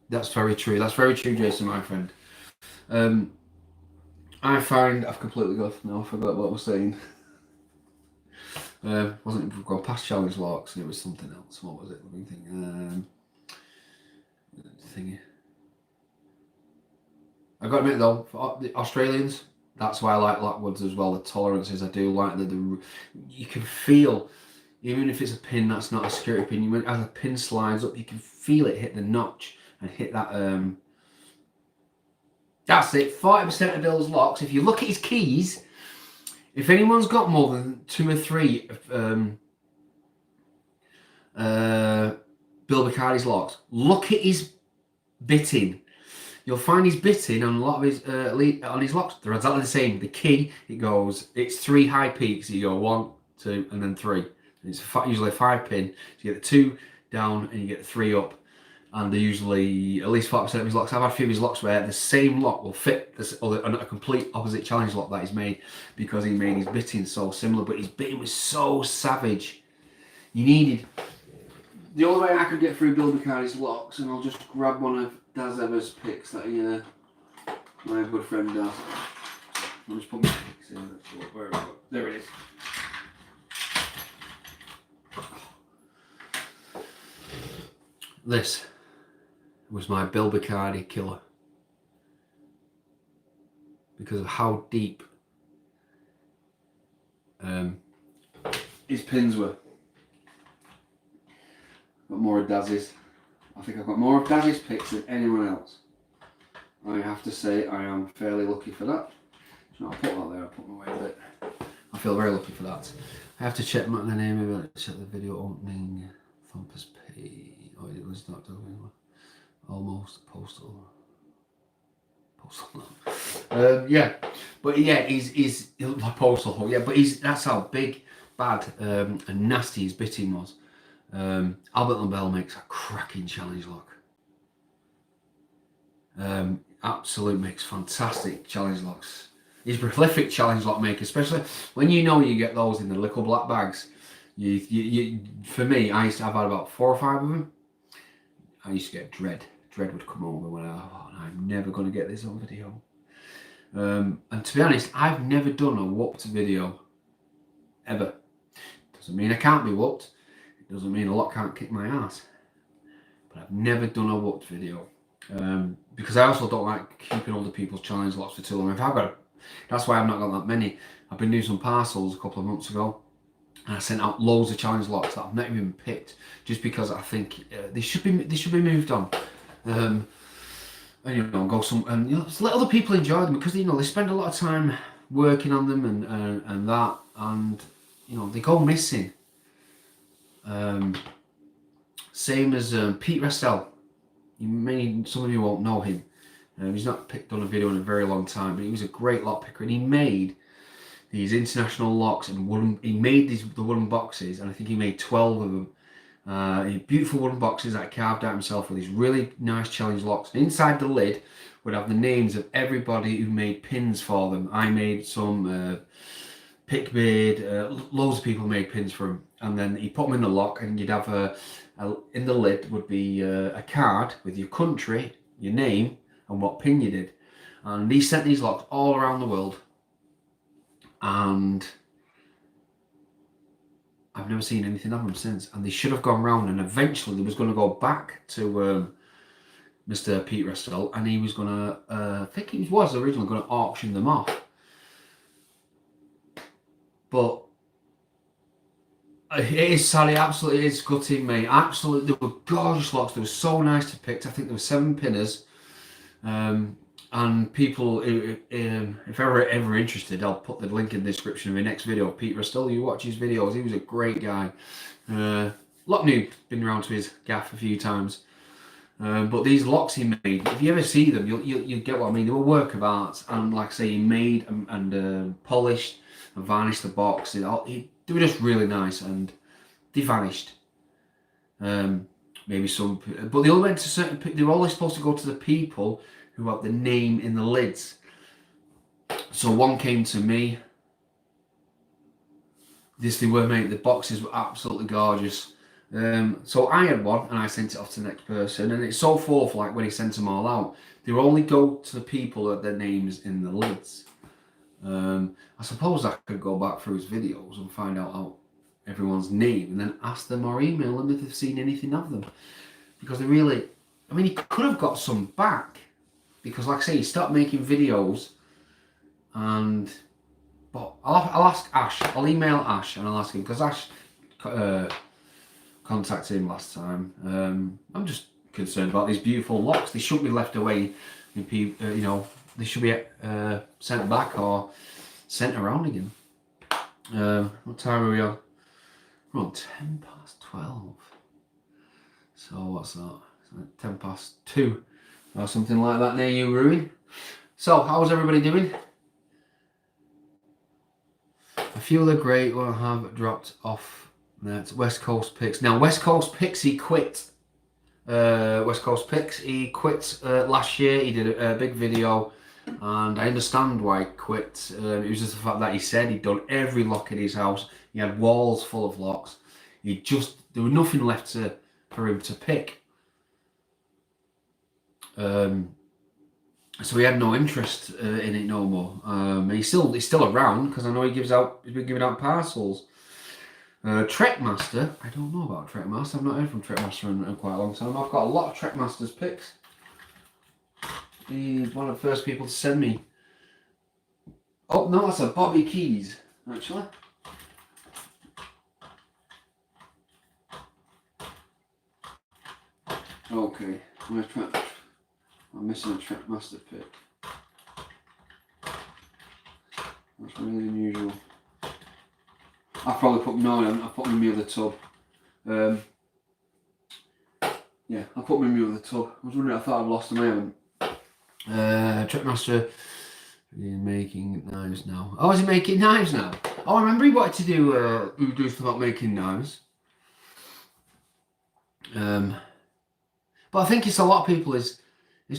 That's very true. That's very true, Jason, my friend. I find I've completely got now. I forgot what I was saying. Wasn't we've gone past challenge locks and it was something else. What was it? Let me think. Thingy. I got to admit though, for the Australians, that's why I like Lockwoods as well. The tolerances I do like you can feel, even if it's a pin that's not a security pin, as a pin slides up, you can feel it hit the notch and hit that. That's it. 40% of Bill's locks. If you look at his keys. If anyone's got more than 2 or 3 Bill Bacardi's locks, look at his bitting. You'll find his bitting on a lot of his on his locks. They're exactly the same. The key, it's 3 high peaks. You go 1, 2, and then 3. And it's usually a 5 pin. So you get the 2 down and you get the 3 up. And they're usually at least 40% of his locks. I've had a few of his locks where the same lock will fit a complete opposite challenge lock that he's made because he made his bitting so similar, but his bitting was so savage. The only way I could get through Bill Bacardi's locks, and I'll just grab one of Daz Ever's picks that my good friend does. I'll just put my picks in. There it is. This was my Bill Bacardi killer because of how deep his pins were. Got more of Daz's. I think I've got more of Daz's picks than anyone else. I have to say I am fairly lucky for that. So I'll put that there, I'll put my way a bit. I feel very lucky for that. I have to check the name of it, check the video opening. Thumpers P. Oh, it was not doing almost postal. Yeah, but yeah, he's postal hole. Yeah, but that's how big, bad, and nasty his bitting was. Albert Lambell makes a cracking challenge lock. Absolute makes fantastic challenge locks. He's a prolific challenge lock maker, especially when you know you get those in the little black bags. You for me, I've had about 4 or 5 of them. I used to get dread. Dread would come over when I'm never going to get this on video. And to be honest, I've never done a whooped video ever. Doesn't mean I can't be whooped. It doesn't mean a lot can't kick my ass. But I've never done a whooped video. Because I also don't like keeping other people's challenge locks for too long. If I've got, that's why I've not got that many. I've been doing some parcels a couple of months ago, and I sent out loads of challenge locks that I've not even picked, just because I think they should be moved on. And you know, go some and you know, let other people enjoy them, because you know they spend a lot of time working on them and that, and you know they go missing. Same as Pete Restell. Some of you won't know him. He's not done a video in a very long time, but he was a great lock picker, and he made these international locks and wooden. He made the wooden boxes, and I think he made 12 of them. Beautiful wooden boxes that he carved out himself with these really nice challenge locks. And inside the lid would have the names of everybody who made pins for them. I made some. Pickbeard, loads of people made pins for him, and then he put them in the lock, and you'd have in the lid would be a card with your country, your name, and what pin you did. And he sent these locks all around the world, and I've never seen anything of them since. And they should have gone round, and eventually they was going to go back to Mr. Pete Restell, and he was going to, I think he was originally going to auction them off. But it is sad, it absolutely is gutting me. Absolutely, they were gorgeous locks. They were so nice to pick. I think there were 7 pinners. And people, if ever interested, I'll put the link in the description of my next video. Pete Restell, you watch his videos. He was a great guy. Locknew's been around to his gaff a few times. But these locks he made, if you ever see them, you'll get what I mean. They were work of art, and like I say, he made and polished and varnished the box. They were just really nice, and they vanished. Maybe some, but they all went to certain. They were always supposed to go to the people who had the name in the lids. So one came to me. They were made. The boxes were absolutely gorgeous. So I had one, and I sent it off to the next person, and it's so forth. Like when he sent them all out, they would only go to the people who had their names in the lids. I suppose I could go back through his videos and find out everyone's name, and then ask them or email them if they've seen anything of them, because they really, I mean, he could have got some back, because like I say, he stopped making videos, but I'll ask Ash. I'll email Ash and I'll ask him, because Ash contacted him last time. I'm just concerned about these beautiful locks. They shouldn't be left away in people, you know. They should be sent back or sent around again. What time are we on? We're on 12:10. So what's that? 2:10 or something like that near you, Ruin. So how's everybody doing? A few of the great will have dropped off. That's West Coast Picks. Now West Coast Picks, he quit. West Coast Picks, he quit last year. He did a big video. And I understand why he quit. It was just the fact that he said he'd done every lock in his house. He had walls full of locks. There was nothing left for him to pick. So he had no interest in it no more. He's still around, because I know he's been giving out parcels. Trekmaster, I don't know about Trekmaster. I've not heard from Trekmaster in quite a long time. I've got a lot of Trekmaster's picks. He's one of the first people to send me. Oh no, that's a Bobby Keys, actually. Okay, I'm missing a Trackmaster pick. That's really unusual. I probably put no in. I put them in the other tub. Yeah, I put them in the other tub. I was wondering. I thought I'd lost them. I haven't. Trackmaster is making knives now. Oh, is he making knives now? Oh, I remember he wanted to do stuff about making knives. But I think it's a lot of people. It's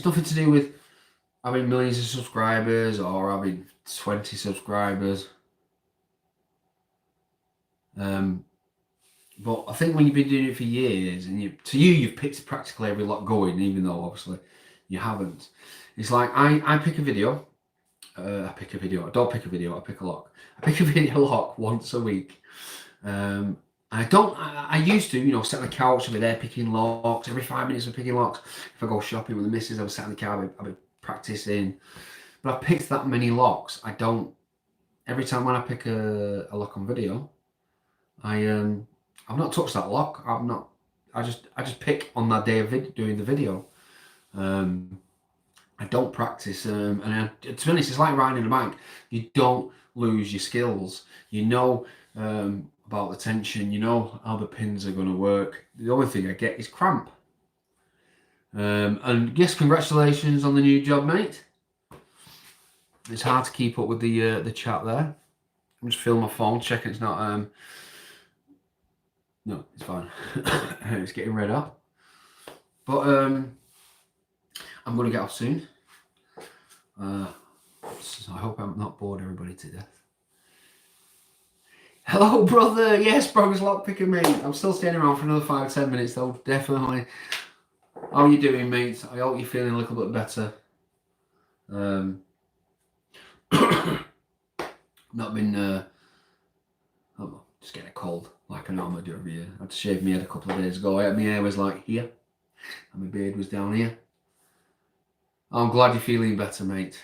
nothing to do with having millions of subscribers or having 20 subscribers. But I think when you've been doing it for years, and you've picked practically every lock going, even though obviously you haven't. It's like I pick a video. I pick a video. I don't pick a video. I pick a lock. I pick a video lock once a week. I used to, sit on the couch, I'd be there picking locks. Every 5 minutes I'm picking locks. If I go shopping with the missus, I was sat in the car, I'd be practicing. But I picked that many locks. I don't. Every time when I pick a lock on video, I've not touched that lock. I've not. I just pick on that day of doing the video. I don't practice, to be honest, it's like riding a bike. You don't lose your skills. You know about the tension. You know how the pins are going to work. The only thing I get is cramp. And yes, congratulations on the new job, mate. It's hard to keep up with the chat there. I'm just filling my phone, checking it's not. No, it's fine. It's getting red up. But I'm going to get off soon. So I hope I'm not bored everybody to death. Hello, brother. Yes, Brogan's lockpicker, mate. I'm still staying around for another 5-10 minutes, though. Definitely. How are you doing, mate? I hope you're feeling a little bit better. Not been. Just getting a cold, like I normally do every year. I had to shave my head a couple of days ago. My hair was like here, and my beard was down here. I'm glad you're feeling better, mate.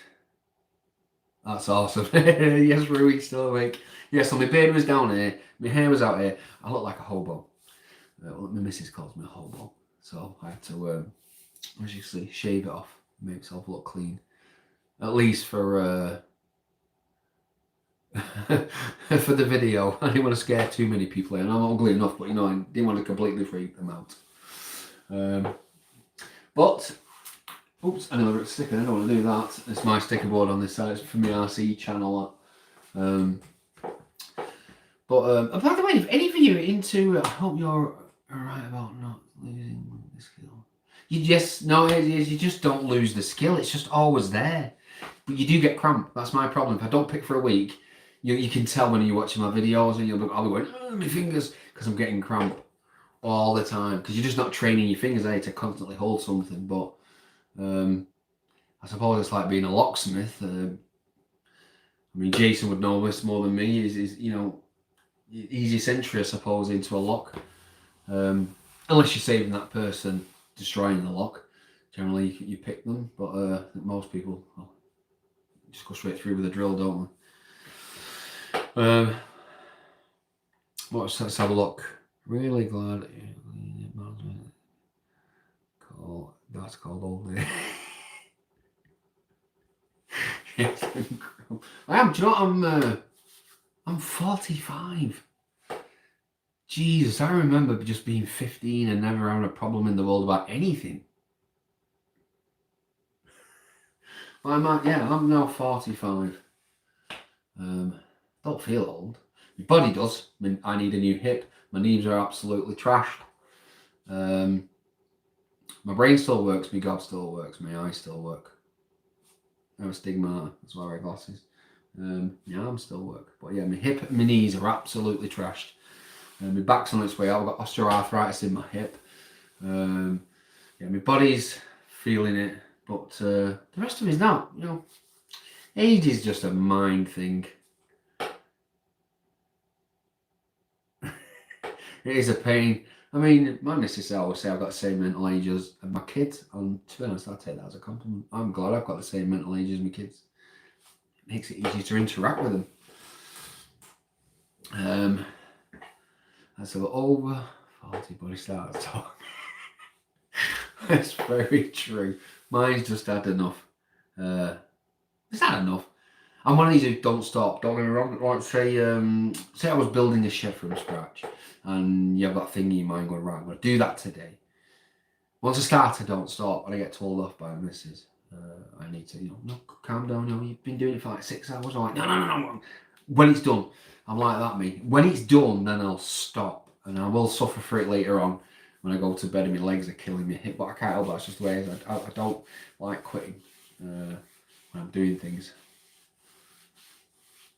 That's awesome. Yes, Rui, still awake. Yeah, so my beard was down here, my hair was out here. I look like a hobo. Well, my missus calls me a hobo. So I had to, as you see, shave it off, make myself look clean. At least for for the video. I didn't want to scare too many people, and I'm ugly enough, but I didn't want to completely freak them out. But oops, another sticker. I don't want to do that. It's my sticker board on this side. It's from the RC channel. But by the way, if any of you are into, I hope you're alright about not losing the skill. You just don't lose the skill. It's just always there. But you do get cramp. That's my problem. If I don't pick for a week, you can tell when you're watching my videos, and I'll be going, oh, my fingers, because I'm getting cramp all the time. Because you're just not training your fingers to constantly hold something. But I suppose it's like being a locksmith. Jason would know this more than me. Is easiest entry, I suppose, into a lock. Unless you're saving that person destroying the lock. Generally, you pick them. But most people just go straight through with a drill, don't they? Let's have a look. Really glad. That's called Old Day. Yes, I am. Do you know what? I'm 45. Jesus, I remember just being 15 and never having a problem in the world about anything. I'm now 45. Don't feel old. My body does. I need a new hip. My knees are absolutely trashed. My brain still works. My gob still works. My eyes still work. I have astigmata. That's why I wear glasses. My arms still work. But yeah, my hip and my knees are absolutely trashed. My back's on its way out. I've got osteoarthritis in my hip. My body's feeling it. But the rest of it is not. Age is just a mind thing. It is a pain. My missus always say I've got the same mental age as my kids. And to be honest, I'll take that as a compliment. I'm glad I've got the same mental age as my kids. It makes it easier to interact with them. That's over 40 body starts talking. It's very true. Mine's just had enough. It's had enough. I'm one of these who don't stop. Don't get me wrong. Like say I was building a shed from scratch, and you have that thing in your mind going, right, I'm going to do that today. Once I start, I don't stop, and I get told off by the missus. I need to, no, calm down. No, you've been doing it for like 6 hours. I'm like, no. When it's done, I'm like that, me. When it's done, then I'll stop, and I will suffer for it later on when I go to bed and my legs are killing me. But I can't help it. That's just the way it is. I don't like quitting when I'm doing things.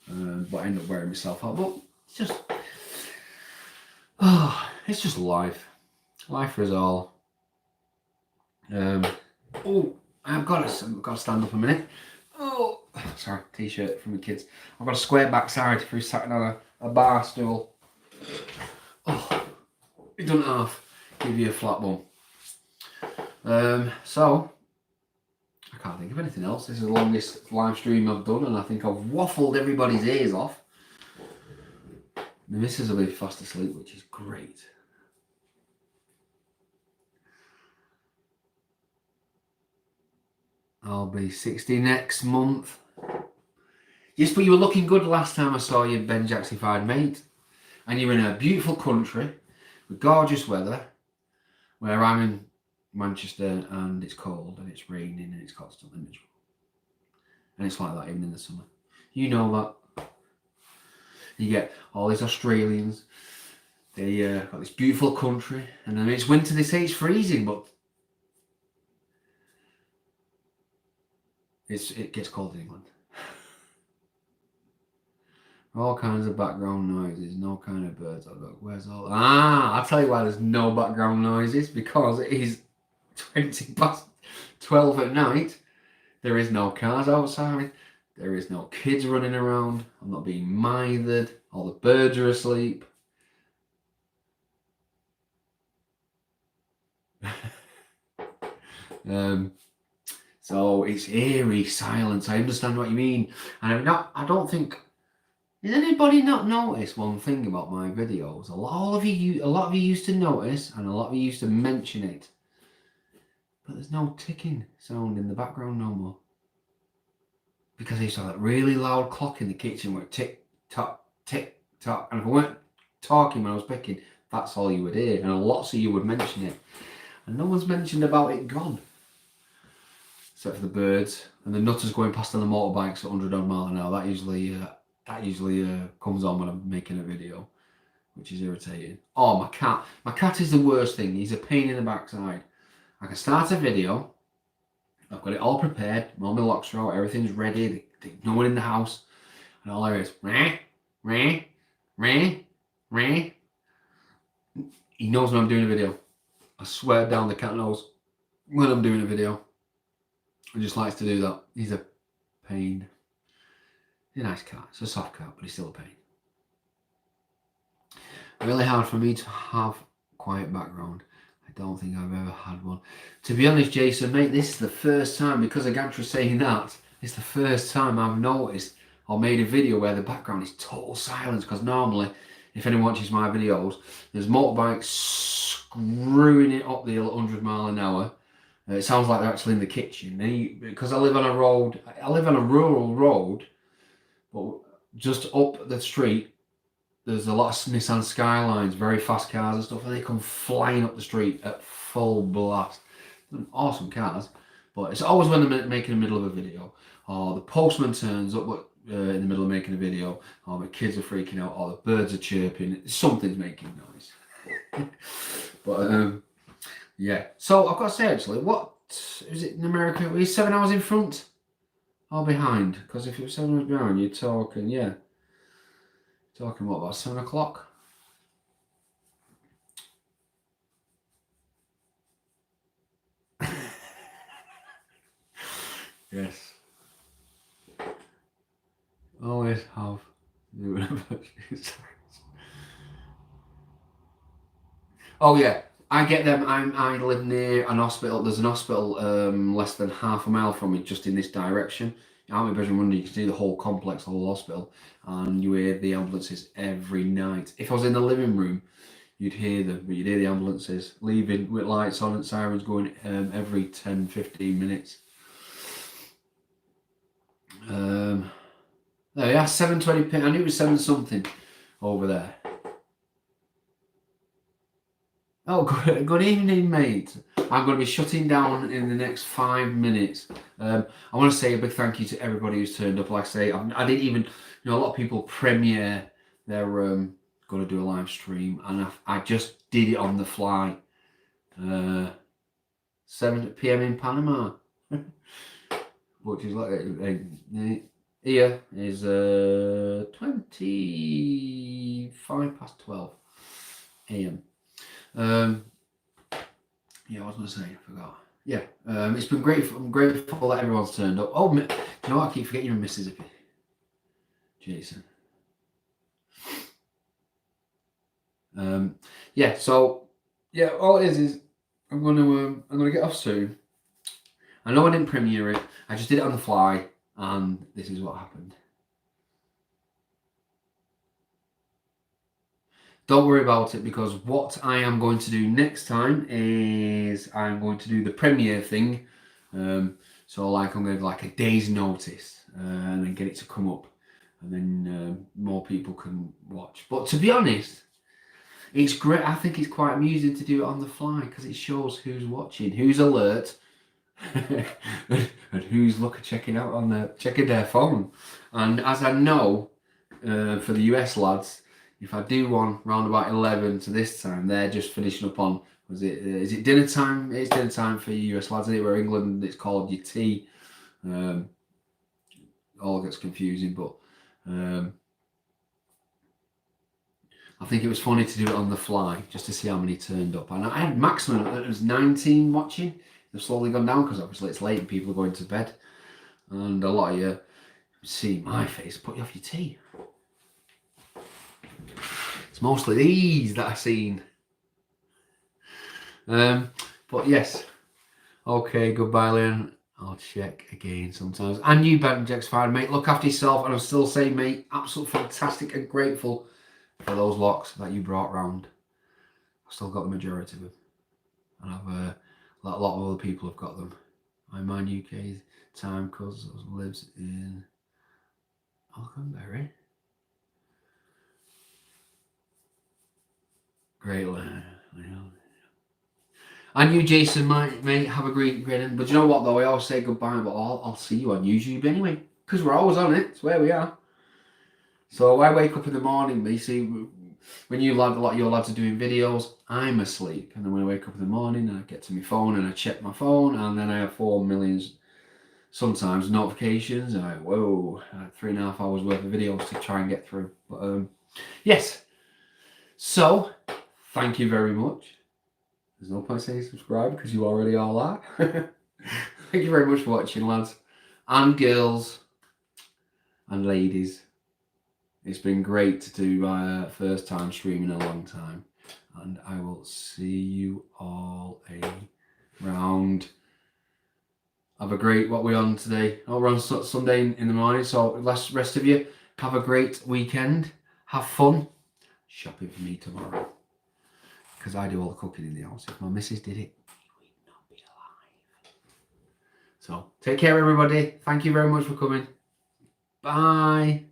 But I end up wearing myself out. But it's just life. Life for us all. I've got to stand up a minute. Oh, sorry, t-shirt from the kids. I've got a square backside for sitting on a bar stool. Oh, it doesn't half give you a flat bum. So I can't think of anything else. This is the longest live stream I've done, and I think I've waffled everybody's ears off. The missus will be fast asleep, which is great. I'll be 60 next month. Yes, but you were looking good last time I saw you, Ben Jaxified, mate. And you're in a beautiful country with gorgeous weather, where I'm in Manchester and it's cold and it's raining and it's constantly miserable. And it's like that even in the summer. You know that. You get all these Australians, they got this beautiful country, and then it's winter, they say it's freezing, but it gets cold in England. All kinds of background noises, no kind of birds. Oh, look, where's all? I'll tell you why there's no background noises, because it is 20 past 12 at night. There is no cars outside. There is no kids running around. I'm not being mithered. All the birds are asleep. So it's eerie silence. I understand what you mean. And I don't think, did anybody not notice one thing about my videos? A lot of you used to notice, and a lot of you used to mention it. But there's no ticking sound in the background no more. Because I used to have that really loud clock in the kitchen where tick, tock, tick, tock. And if I weren't talking when I was picking, that's all you would hear. And lots of you would mention it. And no one's mentioned about it gone. Except for the birds and the nutters going past on the motorbikes at 100 odd mile an hour. That usually comes on when I'm making a video, which is irritating. Oh, my cat. My cat is the worst thing. He's a pain in the backside. I can start a video. I've got it all prepared. All my locks are out. Everything's ready. No one in the house. And all there is, rah, rah, rah, rah. He knows when I'm doing a video. I swear down, the cat knows when I'm doing a video. He just likes to do that. He's a pain. He's a nice cat. It's a soft cat, but he's still a pain. Really hard for me to have quiet background. I don't think I've ever had one. To be honest, Jason, mate, this is the first time, because of Gantry saying that, it's the first time I've noticed or made a video where the background is total silence. Because normally, if anyone watches my videos, there's motorbikes screwing it up the 100 mile an hour. It sounds like they're actually in the kitchen. Because I live on a rural road, but just up the street, there's a lot of Nissan Skylines, very fast cars and stuff, and they come flying up the street at full blast. Awesome cars, but it's always when they're making the middle of a video, or the postman turns up in the middle of making a video, or the kids are freaking out, or the birds are chirping. Something's making noise. But yeah. So I've got to say, actually, what is it in America? Are you 7 hours in front or behind? Because if it was 7 hours behind, you're talking, yeah. Talking what, about 7 o'clock? Yes. Always have. Oh yeah, I get them. I live near an hospital. There's an hospital less than half a mile from me, just in this direction. I'm in Bedford Monday. You can see the whole complex, the whole hospital, and you hear the ambulances every night. If I was in the living room, you'd hear them, but you'd hear the ambulances leaving with lights on and sirens going every 10-15 minutes. There we are, 7:20. I knew it was 7 something over there. Oh, good evening, mate. I'm going to be shutting down in the next 5 minutes. I want to say a big thank you to everybody who's turned up. Like I say, I didn't even, a lot of people premiere their going to do a live stream, and I just did it on the fly. 7 p.m. in Panama, which is like here is 12 a.m. Yeah, I was going to say, I forgot. Yeah, it's been great. I'm grateful that everyone's turned up. Oh, you know what? I keep forgetting you're in Mississippi, Jason. Yeah. So, yeah, all it is I'm going to get off soon. I know I didn't premiere it. I just did it on the fly, and this is what happened. Don't worry about it, because what I am going to do next time is I'm going to do the premiere thing. So like I'm going to like a day's notice and then get it to come up, and then more people can watch. But to be honest, it's great. I think it's quite amusing to do it on the fly, because it shows who's watching, who's alert, and who's checking their phone. And as I know, for the US lads, if I do one round about 11 to this time, they're just finishing up on, is it dinner time? It's dinner time for you US lads, isn't it? Where England, it's called your tea. All gets confusing, but I think it was funny to do it on the fly, just to see how many turned up. And I had maximum, it was 19 watching. They've slowly gone down, because obviously it's late and people are going to bed. And a lot of you see my face, put you off your tea. It's mostly these that I've seen. But yes. Okay, goodbye, Leon. I'll check again sometimes. And you, Ben Jack's fine, mate. Look after yourself. And I'm still saying, mate, absolutely fantastic and grateful for those locks that you brought round. I've still got the majority of them. And I've a lot of other people have got them. I mind UK time, because lives in Alconbury. Great, and you, Jason, mate, have a great end. But you know what, though? I always say goodbye, but I'll see you on YouTube anyway, because we're always on it. It's where we are. So I wake up in the morning, you see, when a lot of your lads are doing videos, I'm asleep. And then when I wake up in the morning, I get to my phone and I check my phone, and then I have 4 million, sometimes, notifications. And whoa, 3.5 hours worth of videos to try and get through. But yes. So, thank you very much. There's no point saying subscribe, because you already all are. Thank you very much for watching, lads and girls and ladies. It's been great to do my first time streaming in a long time. And I will see you all around. Have a great, what we're on today? Oh, we're on Sunday in the morning. So rest of you, have a great weekend. Have fun. Shopping for me tomorrow, because I do all the cooking in the house. If my missus did it, we'd not be alive. So take care, everybody. Thank you very much for coming. Bye.